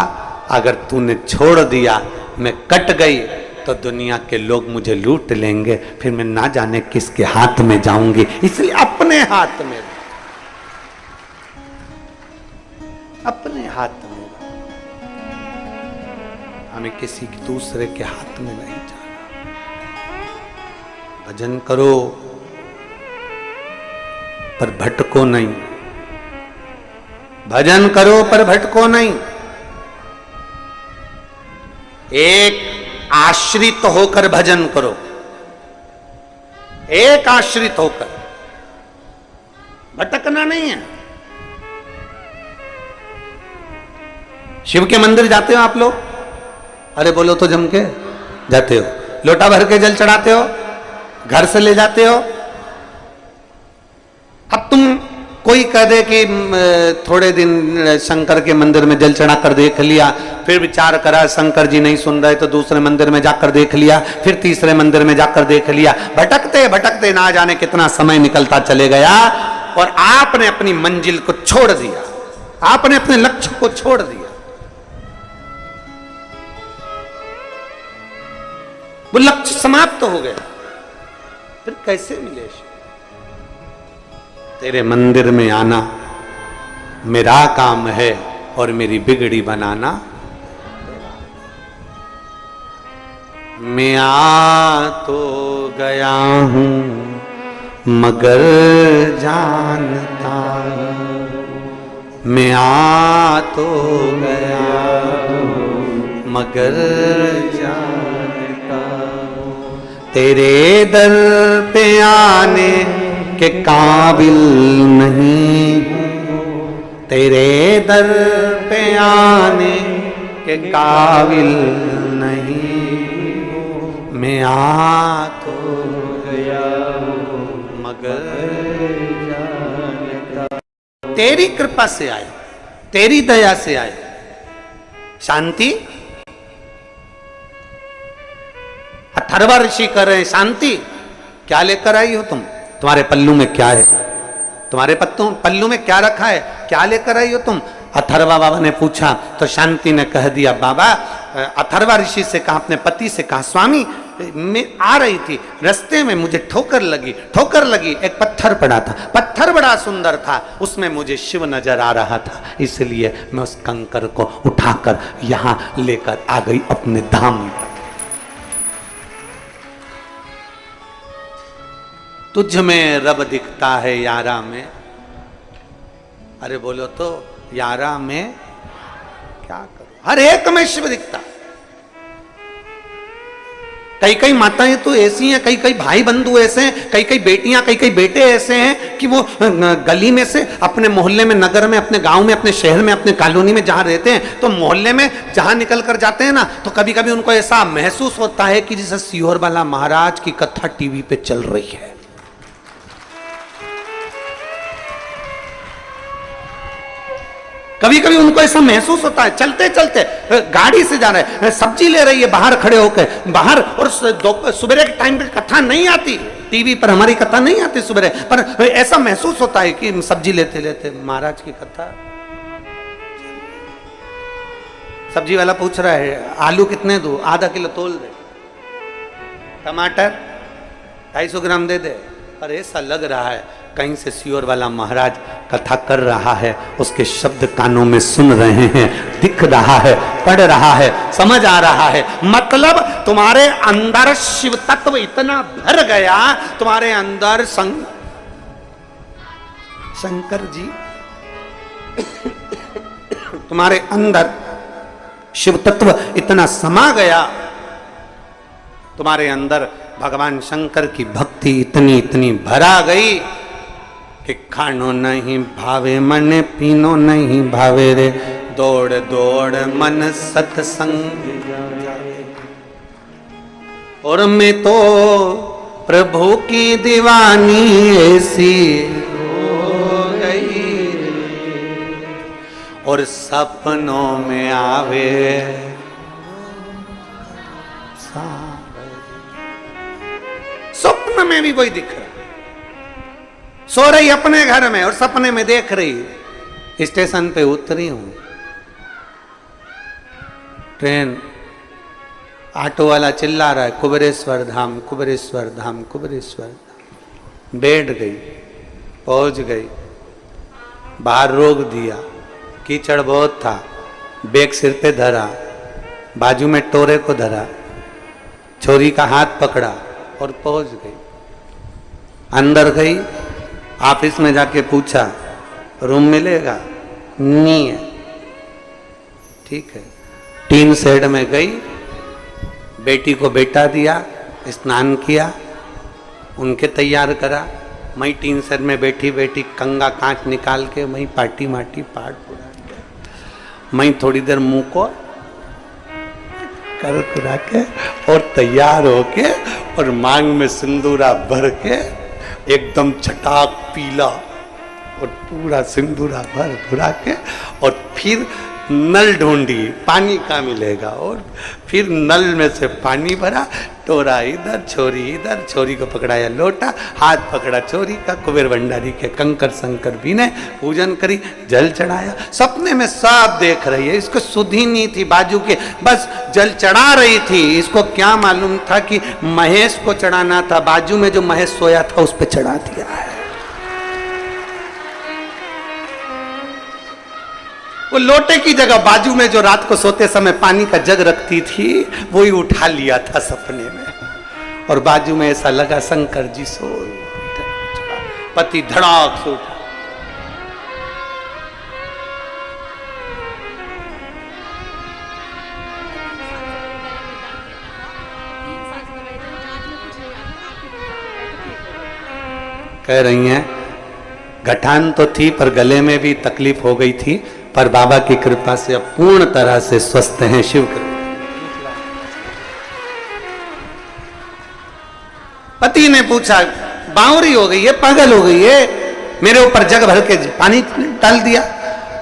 अगर तूने छोड़ दिया, मैं कट गई, तो दुनिया के लोग मुझे लूट लेंगे, फिर मैं ना जाने किसके हाथ में जाऊंगी। इसलिए अपने हाथ में, अपने हाथ में, हमें किसी दूसरे के हाथ में नहीं जाना। भजन करो पर भटको नहीं, भजन करो पर भटको नहीं। एक आश्रित होकर भजन करो, एक आश्रित होकर, भटकना नहीं है। शिव के मंदिर जाते हो आप लोग? अरे बोलो तो जम के जाते हो। लोटा भर के जल चढ़ाते हो, घर से ले जाते हो। अब तुम कोई कह दे कि थोड़े दिन शंकर के मंदिर में जल चढ़ा कर देख लिया, फिर विचार करा शंकर जी नहीं सुन रहे तो दूसरे मंदिर में जाकर देख लिया, फिर तीसरे मंदिर में जाकर देख लिया। भटकते भटकते ना जाने कितना समय निकलता चले गया और आपने अपनी मंजिल को छोड़ दिया, आपने अपने लक्ष्य को छोड़ दिया। वो लक्ष्य समाप्त हो गया, फिर कैसे मिले? तेरे मंदिर में आना मेरा काम है और मेरी बिगड़ी बनाना। मैं आ तो गया हूं मगर जानता हूं, मैं आ तो गया हूं मगर जानता हूं, तेरे दर पे आने के काबिल नहीं, तेरे दर पे आने के काबिल नहीं, मैं आ तो गया मगर जानता। तेरी कृपा से आए, तेरी दया से आए। शांति, अथर्वा ऋषि कर रहे हैं, शांति क्या लेकर आई हो तुम? तुम्हारे पल्लू में क्या है? तुम्हारे पल्लू में क्या रखा है? क्या लेकर आई हो तुम? अथर्वा बाबा ने पूछा तो शांति ने कह दिया, बाबा, अथर्वा ऋषि से कहा, अपने पति से कहा, स्वामी मैं आ रही थी, रास्ते में मुझे ठोकर लगी, ठोकर लगी, एक पत्थर पड़ा था, पत्थर बड़ा सुंदर था, उसमें मुझे शिव नजर आ रहा था, इसलिए मैं उस कंकर को उठाकर यहां लेकर आ गई अपने धाम। तुझ में रब दिखता है यारा में। अरे बोलो तो यारा में क्या करो? हर एक में शिव दिखता। कई कई माताएं तो ऐसी हैं, कई कई भाई बंधु ऐसे हैं, कई कई बेटियां, कई कई बेटे ऐसे हैं कि वो गली में से अपने मोहल्ले में, नगर में, अपने गांव में, अपने शहर में, अपने कॉलोनी में जहां रहते हैं, तो मोहल्ले में जहां निकल कर जाते हैं ना, तो कभी कभी उनको ऐसा महसूस होता है कि जैसे सीहोर वाला महाराज की कथा टीवी पे चल रही है। कभी कभी उनको ऐसा महसूस होता है, चलते चलते गाड़ी से जा रहे हैं, सब्जी ले रही है बाहर खड़े होकर, बाहर, और सुबह के टाइम पे कथा नहीं आती टीवी पर, हमारी कथा नहीं आती सुबह, पर ऐसा महसूस होता है कि सब्जी लेते लेते महाराज की कथा। सब्जी वाला पूछ रहा है आलू कितने दूं? आधा किलो तोल दे। टमाटर 250 ग्राम दे दे। पर ऐसा लग रहा है कहीं से सीहोर वाला महाराज कथा कर रहा है, उसके शब्द कानों में सुन रहे हैं, दिख रहा है, पढ़ रहा है, समझ आ रहा है। मतलब तुम्हारे अंदर शिव तत्व इतना भर गया, तुम्हारे अंदर शंकर जी तुम्हारे अंदर शिव तत्व इतना समा गया, तुम्हारे अंदर भगवान शंकर की भक्ति इतनी इतनी भरा गई कि खानो नहीं भावे मन, पीनो नहीं भावे रे, दौड़ दौड़ मन सत्संग जाए। और मैं तो प्रभु की दीवानी ऐसी हो गई, और सपनों में आवे स्वप्न में भी वही दिख रहा। सो रही अपने घर में और सपने में देख रही। स्टेशन पे उतरी हूं, ट्रेन, ऑटो वाला चिल्ला रहा है कुबेरेश्वर धाम, कुबेरेश्वर धाम, कुबेरेश्वर धाम। बैठ गई, पहुंच गई, बाहर रोक दिया, कीचड़ बहुत था, बैग सिर पे धरा, बाजू में टोरे को धरा, छोरी का हाथ पकड़ा और पहुंच गई। अंदर गई, ऑफिस में जाके पूछा रूम मिलेगा? नहीं है। ठीक है, टीन शेड में गई, बेटी को बेटा दिया, स्नान किया, उनके तैयार करा। मैं टीन शेड में बैठी बैठी कंगा कांच निकाल के मैं पाटी माटी पाट पुरा के, मैं थोड़ी देर मुंह को कर कुरा के और तैयार होके और मांग में सिंदूरा भर के एकदम चटाक पीला और पूरा सिंदूरा भर भुरा के, और फिर नल ढूंढी पानी का मिलेगा, और फिर नल में से पानी भरा, टोरा इधर, छोरी इधर, छोरी को पकड़ाया लोटा, हाथ पकड़ा छोरी का, कुबेर भंडारी के कंकर शंकर बीने, पूजन करी, जल चढ़ाया। सपने में सब देख रही है, इसको सुधी नहीं थी बाजू के, बस जल चढ़ा रही थी। इसको क्या मालूम था कि महेश को चढ़ाना था, बाजू में जो महेश सोया था उस पर चढ़ा दिया है। वो लोटे की जगह बाजू में जो रात को सोते समय पानी का जग रखती थी, वो ही उठा लिया था सपने में, और बाजू में ऐसा लगा शंकर जी सो, पति धड़ाक से उठा। कह रही हैं गठान तो थी पर गले में भी तकलीफ हो गई थी, पर बाबा की कृपा से अब पूर्ण तरह से स्वस्थ हैं। शिव कृपा। पति ने पूछा, बावरी हो गई है, पागल हो गई है, मेरे ऊपर जग भर के पानी डाल दिया।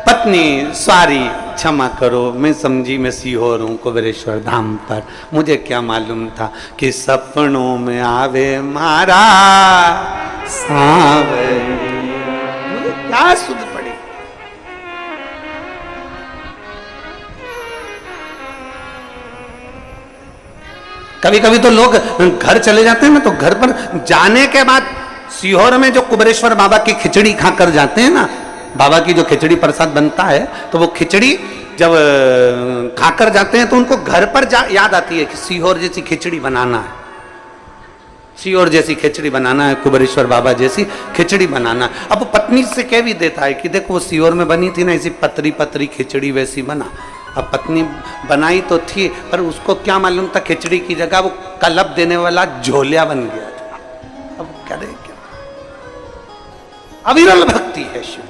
पत्नी, सॉरी, क्षमा करो, मैं समझी मैं सीहोर हूं कुबेरेश्वर धाम पर, मुझे क्या मालूम था कि सपनों में आवे मारा सावरी। मुझे क्या सुध पड़ी। कभी कभी तो लोग घर चले जाते हैं ना, तो घर पर जाने के बाद सीहोर में जो कुबेरेश्वर बाबा की खिचड़ी खाकर जाते हैं ना, बाबा की जो खिचड़ी प्रसाद बनता है, तो वो खिचड़ी जब खाकर जाते हैं तो उनको घर पर याद आती है कि सीहोर जैसी खिचड़ी बनाना है, सीहोर जैसी खिचड़ी बनाना है, कुबेरेश्वर बाबा जैसी खिचड़ी बनाना है। अब वो पत्नी से कह भी देता है कि देखो वो सीहोर में बनी थी ना, ऐसी पतरी पतरी खिचड़ी वैसी बना। अब पत्नी बनाई तो थी, पर उसको क्या मालूम था खिचड़ी की जगह वो कलब देने वाला झोलिया बन गया था। अब करे क्या, अविरल भक्ति है शिव,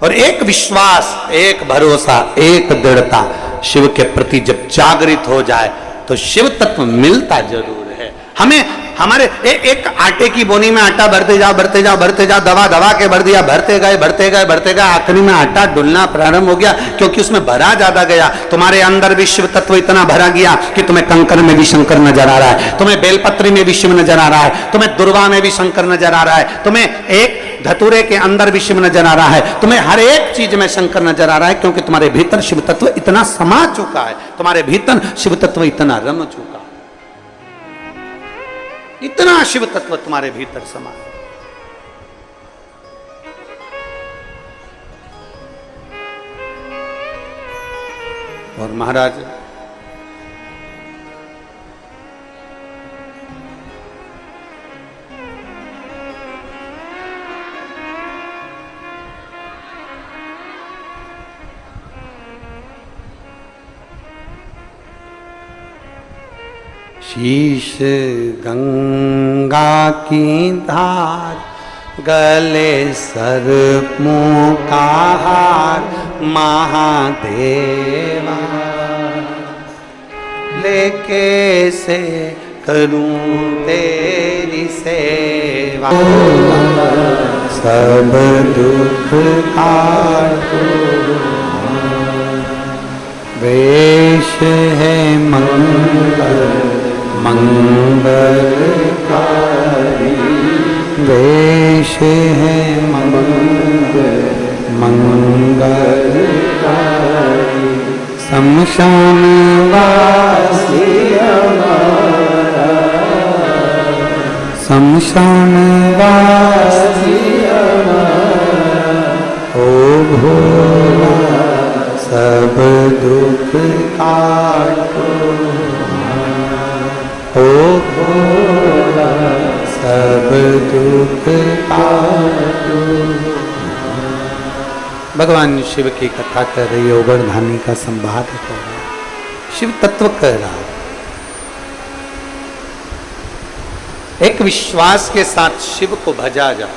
और एक विश्वास, एक भरोसा, एक दृढ़ता शिव के प्रति जब जागृत हो जाए तो शिव तत्व मिलता जरूर है हमें। हमारे एक आटे की बोनी में आटा भरते जाओ भरते जाओ भरते जाओ, दवा दवा के भर दिया, भरते गए भरते गए भरते गए, आखिरी में आटा डुलना प्रारंभ हो गया, क्योंकि उसमें भरा ज्यादा गया। तुम्हारे अंदर भी शिव तत्व इतना भरा गया कि तुम्हें कंकर में भी शंकर नजर आ रहा है, तुम्हें बेलपत्री में भी शिव नजर आ रहा है, तुम्हें दुर्वा में भी शंकर नजर आ रहा है, तुम्हें एक धतूरे के अंदर भी शिव नजर आ रहा है, तुम्हें हर एक चीज में शंकर नजर आ रहा है, क्योंकि तुम्हारे भीतर शिव तत्व इतना समा चुका है, तुम्हारे भीतर शिव तत्व इतना रम चुका है, इतना शिव तत्व तुम्हारे भीतर समा है। और महाराज शीश गंगा की धार गले सर्पों का हार महादेवा, लेके से करूं तेरी सेवा, सब दुख काटो, वेश है मंगल मंगलकारी, वेश है मंगल मंगलकारी, शमशान वासी हमारा, शमशान वासी हमारा, ओ भोला सब दुख काटो, ओ भोला सब दुख काटो। भगवान शिव की कथा कर रही है, ओगरधानी का संवाद कर रहा है, शिव तत्व कह रहा है। एक विश्वास के साथ शिव को भजा जाए,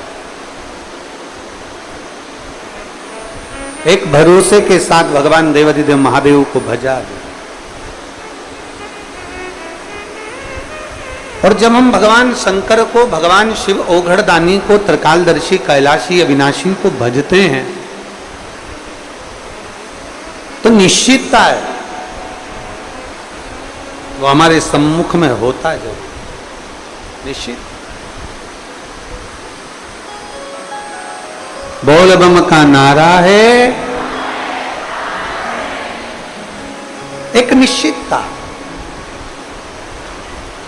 एक भरोसे के साथ भगवान देवाधिदेव महादेव को भजा जाए। और जब हम भगवान शंकर को, भगवान शिव ओघड़दानी को, त्रिकालदर्शी कैलाशी अविनाशी को भजते हैं तो निश्चितता है वो हमारे सम्मुख में होता है, जब निश्चित। बोल बम का नारा है, एक निश्चितता।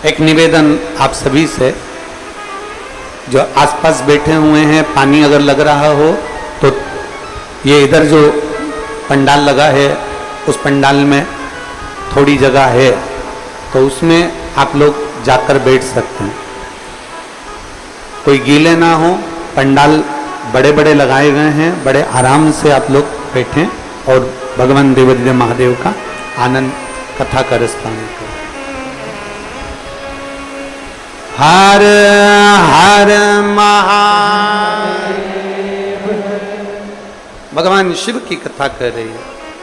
एक निवेदन आप सभी से, जो आसपास बैठे हुए हैं, पानी अगर लग रहा हो तो ये इधर जो पंडाल लगा है उस पंडाल में थोड़ी जगह है तो उसमें आप लोग जाकर बैठ सकते हैं। कोई गीले ना हो, पंडाल बड़े बड़े लगाए गए हैं, बड़े आराम से आप लोग बैठें और भगवान देवाधिदेव महादेव का आनंद, कथा का रसपान करें। हर हर महादेव, भगवान शिव की कथा कर रही है,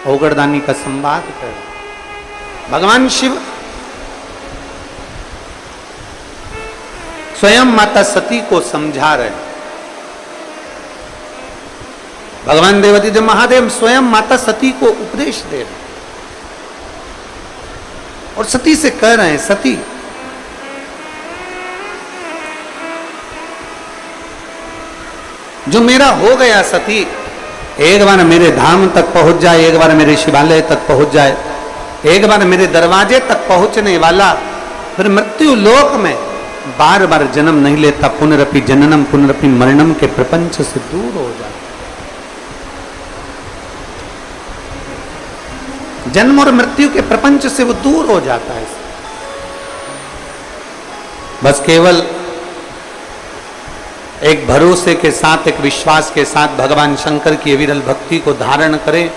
ओगरदानी का संवाद कर रही है। भगवान शिव स्वयं माता सती को समझा रहे हैं। भगवान देवाधिदेव महादेव स्वयं माता सती को उपदेश दे रहे हैं और सती से कह रहे हैं, सती जो मेरा हो गया सती, एक बार मेरे धाम तक पहुंच जाए, एक बार मेरे शिवालय तक पहुंच जाए, एक बार मेरे दरवाजे तक पहुंचने वाला फिर मृत्यु लोक में बार बार जन्म नहीं लेता, पुनरपि जननम पुनरपि मरणम के प्रपंच से दूर हो जाए। जन्म और मृत्यु के प्रपंच से वो दूर हो जाता है। बस केवल एक भरोसे के साथ, एक विश्वास के साथ भगवान शंकर की विरल भक्ति को धारण करें।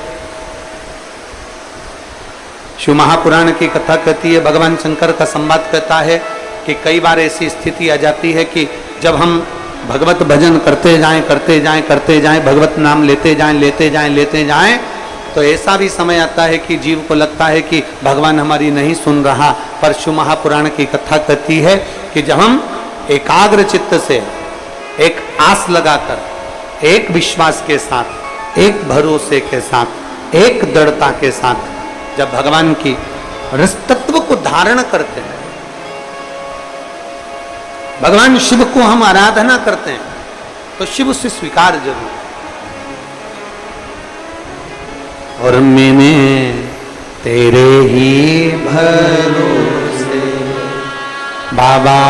शिव महापुराण की कथा कहती है, भगवान शंकर का संवाद कहता है कि कई बार ऐसी स्थिति आ जाती है कि जब हम भगवत भजन करते जाएं, भगवत नाम लेते जाएं, तो ऐसा भी समय आता है कि जीव को लगता है कि भगवान हमारी नहीं सुन रहा। पर शिव महापुराण की कथा कहती है कि जब हम एकाग्र चित्त से, एक आस लगाकर, एक विश्वास के साथ, एक भरोसे के साथ, एक दृढ़ता के साथ जब भगवान की रस तत्व को धारण करते हैं, भगवान शिव को हम आराधना करते हैं, तो शिव उसे स्वीकार जरूर। और मैंने तेरे ही भरोसे बाबा,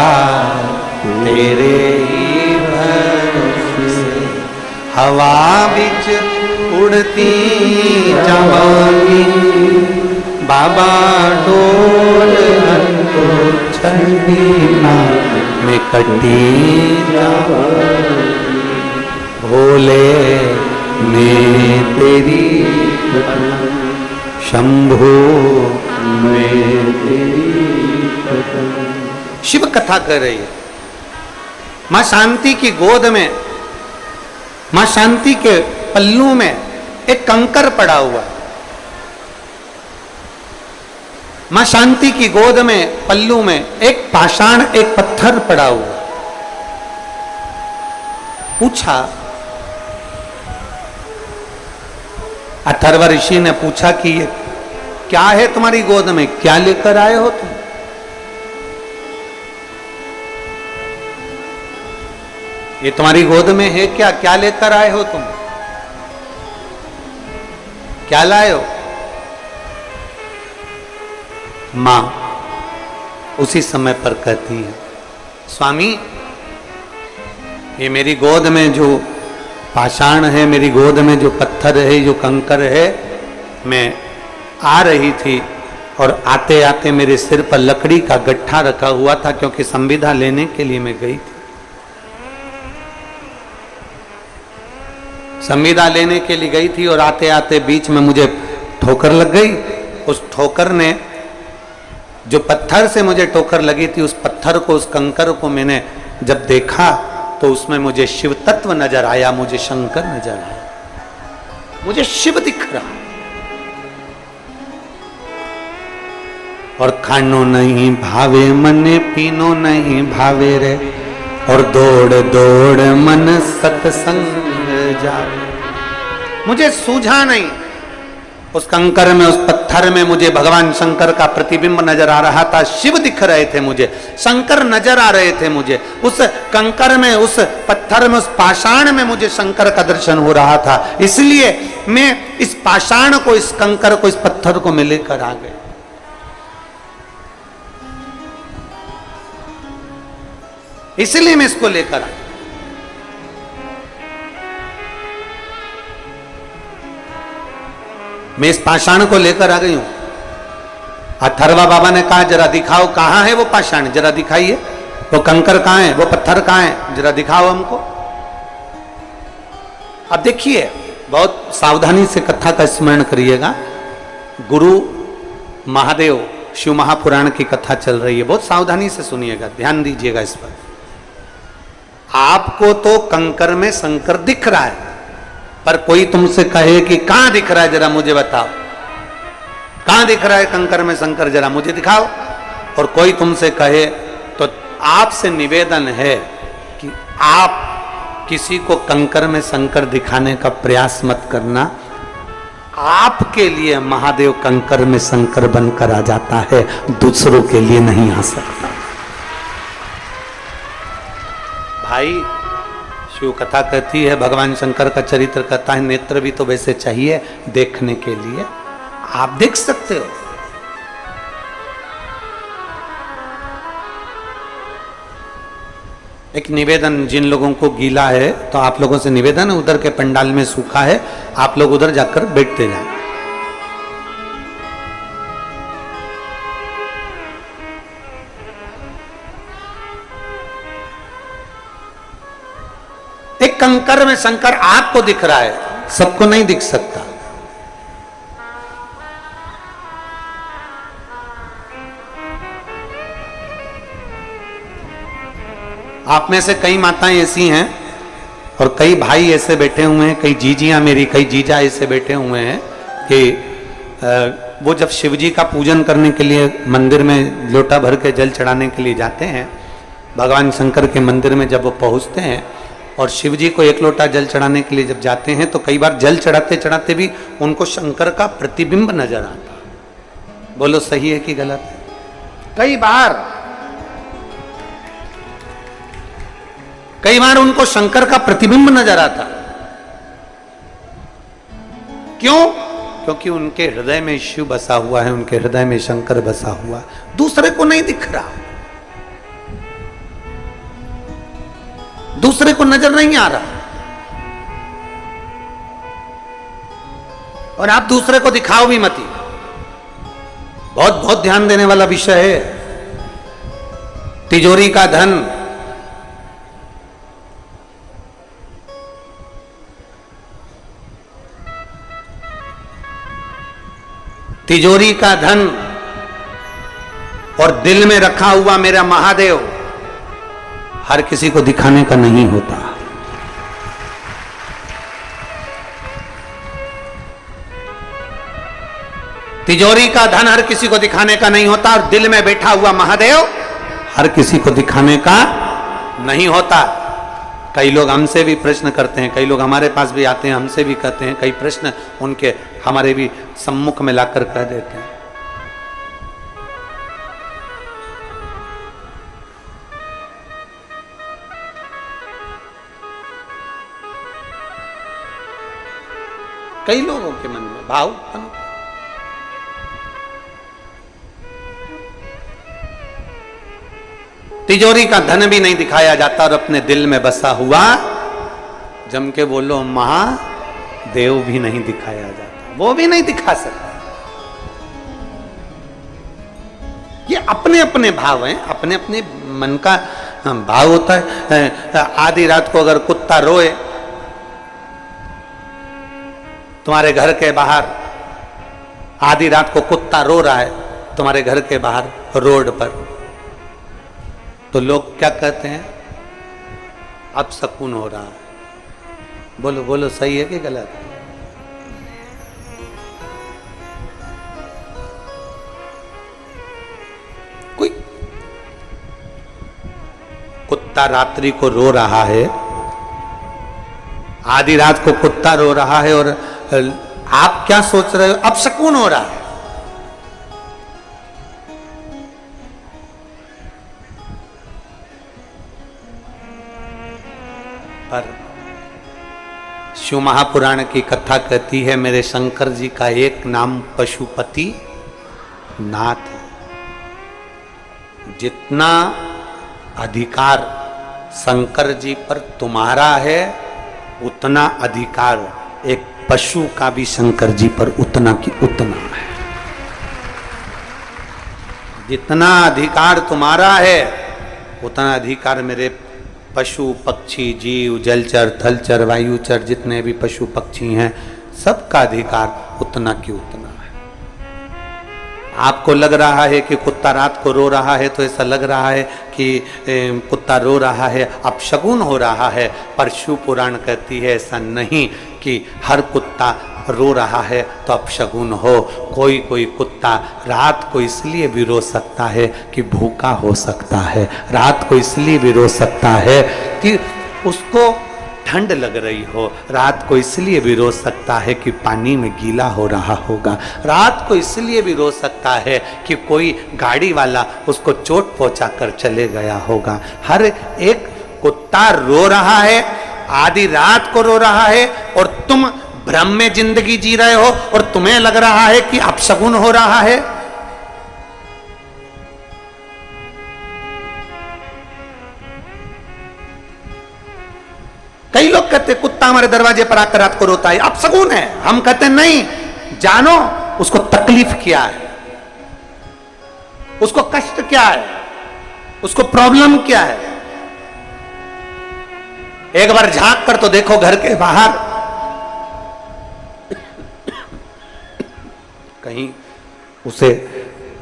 तेरे ही भरोसे हवा बिच उड़ती जवानी बाबा, डोल तो छड़ी में कटी जवानी, भोले मैं तेरी शंभो मैं तेरी। शिव कथा कर रही है। मां शांति की गोद में मां शांति के पल्लू में एक कंकर पड़ा हुआ है। मां शांति की गोद में पल्लू में एक पाषाण, एक पत्थर पड़ा हुआ है। पूछा, अथर्व ऋषि ने पूछा कि ये क्या है तुम्हारी गोद में, क्या लेकर आए हो तुम? ये तुम्हारी गोद में है क्या, क्या लेकर आए हो तुम, क्या लाए हो? मां उसी समय पर कहती है, स्वामी ये मेरी गोद में जो पाषाण है, मेरी गोद में जो पत्थर है, जो कंकर है, मैं आ रही थी और आते आते मेरे सिर पर लकड़ी का गट्ठा रखा हुआ था, क्योंकि संविदा लेने के लिए मैं गई थी। संविदा लेने के लिए गई थी और आते आते बीच में मुझे ठोकर लग गई। उस ठोकर ने, जो पत्थर से मुझे ठोकर लगी थी, उस पत्थर को, उस कंकर को मैंने जब देखा तो उसमें मुझे शिव तत्व नजर आया, मुझे शंकर नजर आया, मुझे शिव दिख रहा। और खानो नहीं भावे मने, पीनो नहीं भावे रे, और दौड़ दौड़ मन सत्संग जावे। मुझे सूझा नहीं, उस कंकर में, उस पत्थर में मुझे भगवान शंकर का प्रतिबिंब नजर आ रहा था, शिव दिख रहे थे मुझे, शंकर नजर आ रहे थे मुझे, उस कंकर में, उस पत्थर में, उस पाषाण में मुझे शंकर का दर्शन हो रहा था। इसलिए मैं इस पाषाण को, इस कंकर को, इस पत्थर को मैं लेकर आ गया। इसलिए मैं इसको लेकर आया। मैं इस पाषाण को लेकर आ गई हूं। अथर्वा बाबा ने कहा, जरा दिखाओ कहां है वो पाषाण, जरा दिखाइए, वो कंकर कहां है, वो पत्थर कहां है, जरा दिखाओ हमको। अब देखिए, बहुत सावधानी से कथा का स्मरण करिएगा। गुरु महादेव शिव महापुराण की कथा चल रही है, बहुत सावधानी से सुनिएगा, ध्यान दीजिएगा इस पर। आपको तो कंकर में शंकर दिख रहा है, पर कोई तुमसे कहे कि कहां दिख रहा है, जरा मुझे बताओ, कहां दिख रहा है कंकर में शंकर, जरा मुझे दिखाओ। और कोई तुमसे कहे तो आपसे निवेदन है कि आप किसी को कंकर में शंकर दिखाने का प्रयास मत करना। आपके लिए महादेव कंकर में शंकर बनकर आ जाता है, दूसरों के लिए नहीं आ सकता। भाई, शिव कथा कहती है, भगवान शंकर का चरित्र कहता है, नेत्र भी तो वैसे चाहिए देखने के लिए। आप देख सकते हो। एक निवेदन, जिन लोगों को गीला है तो आप लोगों से निवेदन है, उधर के पंडाल में सूखा है, आप लोग उधर जाकर बैठते जाए। एक कंकर में शंकर आपको दिख रहा है, सबको नहीं दिख सकता। आप में से कई माताएं ऐसी हैं और कई भाई ऐसे बैठे हुए हैं, कई जीजियां, मेरी कई जीजा ऐसे बैठे हुए हैं कि वो जब शिव जी का पूजन करने के लिए मंदिर में लोटा भर के जल चढ़ाने के लिए जाते हैं, भगवान शंकर के मंदिर में जब वो पहुंचते हैं और शिव जी को एक लोटा जल चढ़ाने के लिए जब जाते हैं, तो कई बार जल चढ़ाते चढ़ाते भी उनको शंकर का प्रतिबिंब नजर आता। बोलो सही है कि गलत है? कई बार उनको शंकर का प्रतिबिंब नजर आता। क्यों? क्योंकि उनके हृदय में शिव बसा हुआ है, उनके हृदय में शंकर बसा हुआ, दूसरे को नहीं दिख रहा, दूसरे को नजर नहीं आ रहा। और आप दूसरे को दिखाओ भी मत। बहुत बहुत ध्यान देने वाला विषय है। तिजोरी का धन, तिजोरी का धन और दिल में रखा हुआ मेरा महादेव हर किसी को दिखाने का नहीं होता। तिजोरी का धन हर किसी को दिखाने का नहीं होता, और दिल में बैठा हुआ महादेव हर किसी को दिखाने का नहीं होता। कई लोग हमसे भी प्रश्न करते हैं, कई लोग हमारे पास भी आते हैं, हमसे भी कहते हैं, कई प्रश्न उनके हमारे भी सम्मुख में लाकर कह देते हैं। कई लोगों के मन में भाव उत्पन्न, तिजोरी का धन भी नहीं दिखाया जाता, और अपने दिल में बसा हुआ जम के बोलो महादेव भी नहीं दिखाया जाता, वो भी नहीं दिखा सकता। ये अपने अपने भाव हैं, अपने अपने मन का भाव होता है। आधी रात को अगर कुत्ता रोए तुम्हारे घर के बाहर, आधी रात को कुत्ता रो रहा है तुम्हारे घर के बाहर रोड पर, तो लोग क्या कहते हैं? अब सुकून हो रहा है। बोलो बोलो, सही है कि गलत है? कोई कुत्ता रात्रि को रो रहा है, आधी रात को कुत्ता रो रहा है, और आप क्या सोच रहे हो? अब सुकून हो रहा है। पर शिव महापुराण की कथा कहती है, मेरे शंकर जी का एक नाम पशुपति नाथ है। जितना अधिकार शंकर जी पर तुम्हारा है, उतना अधिकार एक पशु का भी शंकर जी पर उतना की उतना है। जितना अधिकार तुम्हारा है, उतना अधिकार मेरे पशु पक्षी जीव जलचर थलचर वायुचर जितने भी पशु पक्षी हैं, सबका अधिकार उतना की उतना है। आपको लग रहा है कि कुत्ता रात को रो रहा है, तो ऐसा लग रहा है कि कुत्ता रो रहा है अपशगुन हो रहा है, पर शिव पुराण कहती है ऐसा नहीं कि हर कुत्ता रो रहा है तो अपशगुन हो। कोई कोई कुत्ता रात को इसलिए भी रो सकता है कि भूखा हो सकता है, रात को इसलिए भी रो सकता है कि उसको ठंड लग रही हो, रात को इसलिए भी रो सकता है कि पानी में गीला हो रहा होगा, रात को इसलिए भी रो सकता है कि कोई गाड़ी वाला उसको चोट पहुंचा कर चले गया होगा। हर एक कुत्ता रो रहा है, आधी रात को रो रहा है, और तुम भ्रम में जिंदगी जी रहे हो और तुम्हें लग रहा है कि अपशगुन हो रहा है। कई लोग कहते कुत्ता हमारे दरवाजे पर आकर रात को रोता है अपशगुन है। हम कहते नहीं, जानो उसको तकलीफ क्या है, उसको कष्ट क्या है, उसको प्रॉब्लम क्या है। एक बार झांक कर तो देखो घर के बाहर, कहीं उसे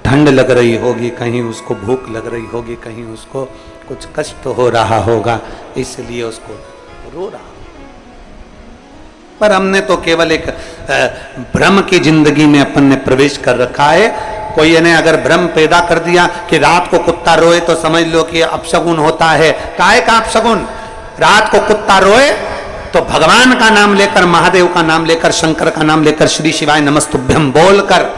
ठंड लग रही होगी, कहीं उसको भूख लग रही होगी, कहीं उसको कुछ कष्ट हो रहा होगा, इसलिए उसको रो रहा। पर हमने तो केवल एक भ्रम की जिंदगी में अपन ने प्रवेश कर रखा है। कोई ने अगर भ्रम पैदा कर दिया कि रात को कुत्ता रोए तो समझ लो कि अपशगुन होता है। काहे का अपशगुन? रात को कुत्ता रोए तो भगवान का नाम लेकर, महादेव का नाम लेकर, शंकर का नाम लेकर, श्री शिवाय नमस्तुभ्यम बोलकर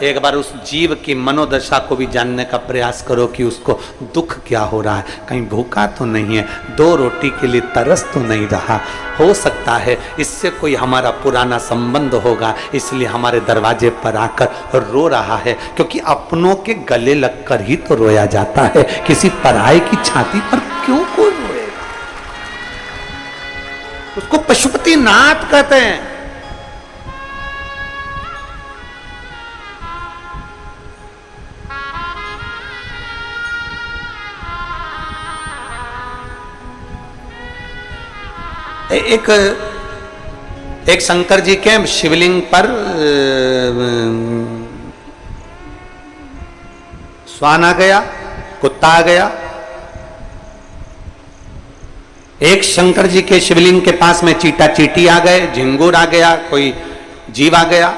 एक बार उस जीव की मनोदशा को भी जानने का प्रयास करो कि उसको दुख क्या हो रहा है। कहीं भूखा तो नहीं है, दो रोटी के लिए तरस तो नहीं रहा, हो सकता है इससे कोई हमारा पुराना संबंध होगा, इसलिए हमारे दरवाजे पर आकर रो रहा है। क्योंकि अपनों के गले लगकर ही तो रोया जाता है, किसी पराये की छाती पर क्यों कोई रोएगा? उसको पशुपति नाथ कहते हैं। एक शंकर जी के शिवलिंग पर श्वान आ गया, कुत्ता आ गया। एक शंकर जी के शिवलिंग के पास में चीटा चीटी आ गए, झिंगुर आ गया, कोई जीव आ गया।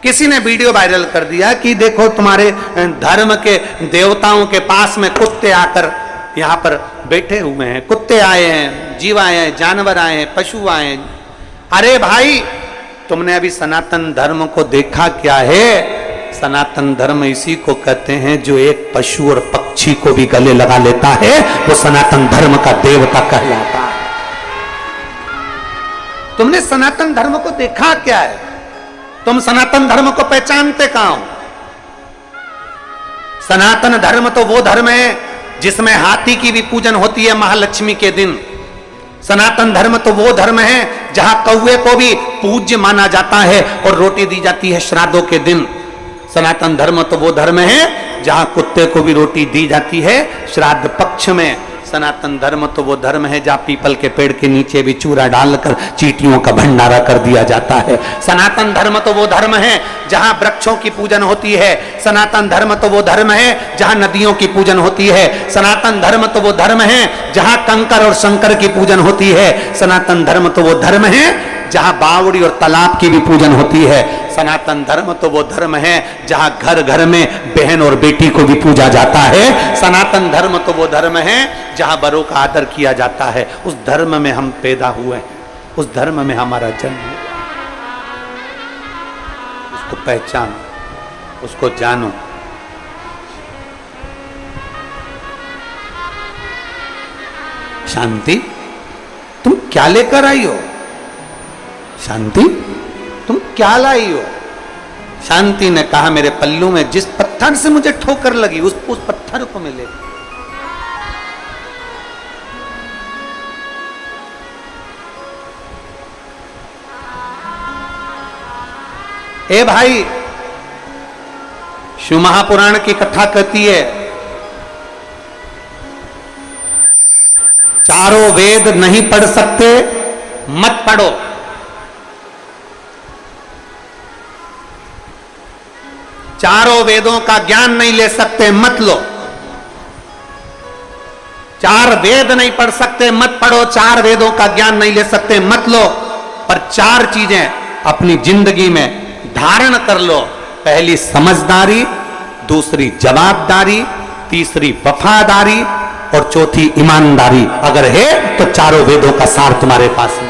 किसी ने वीडियो वायरल कर दिया कि देखो तुम्हारे धर्म के देवताओं के पास में कुत्ते आकर यहाँ पर बैठे हुए हैं, कुत्ते आए हैं, जीव आए हैं, जानवर आए हैं, पशु आए हैं। अरे भाई, तुमने अभी सनातन धर्म को देखा क्या है? सनातन धर्म इसी को कहते हैं जो एक पशु और पक्षी को भी गले लगा लेता है, वो सनातन धर्म का देवता कहलाता है। तुमने सनातन धर्म को देखा क्या है? तुम सनातन धर्म को पहचानते कहां हो? सनातन धर्म तो वो धर्म है जिसमें हाथी की भी पूजन होती है महालक्ष्मी के दिन। सनातन धर्म तो वो धर्म है जहां कौवे को भी पूज्य माना जाता है और रोटी दी जाती है श्राद्धों के दिन। सनातन धर्म तो वो धर्म है जहां कुत्ते को भी रोटी दी जाती है श्राद्ध पक्ष में। सनातन धर्म तो वो धर्म है जहां पीपल के पेड़ के नीचे भी चूरा डालकर चींटियों का भंडारा कर दिया जाता है। सनातन धर्म तो वो धर्म है जहां वृक्षों की पूजन होती है। सनातन धर्म तो वो धर्म है जहां नदियों की पूजन होती है। सनातन धर्म तो वो धर्म है जहां कंकर और शंकर की पूजन होती है। सनातन धर्म तो वो धर्म है जहां बावड़ी और तालाब की भी पूजन होती है। सनातन धर्म तो वो धर्म है जहां घर घर में बहन और बेटी को भी पूजा जाता है। सनातन धर्म तो वो धर्म है जहां बड़ों का आदर किया जाता है। उस धर्म में हम पैदा हुए हैं, उस धर्म में हमारा जन्म हुआ। उसको पहचानो, उसको जानो। शांति, तुम क्या लेकर आई हो? शांति, तुम क्या लाई हो? शांति ने कहा, मेरे पल्लू में जिस पत्थर से मुझे ठोकर लगी उस पत्थर को मिले। ए भाई, शिव महापुराण की कथा कहती है, चारों वेद नहीं पढ़ सकते, मत पढ़ो। चारों वेदों का ज्ञान नहीं ले सकते, मत लो। चार वेद नहीं पढ़ सकते, मत पढ़ो। चार वेदों का ज्ञान नहीं ले सकते, मत लो। पर चार चीजें अपनी जिंदगी में धारण कर लो। पहली समझदारी, दूसरी जवाबदारी, तीसरी वफादारी और चौथी ईमानदारी। अगर है तो चारों वेदों का सार तुम्हारे पास है।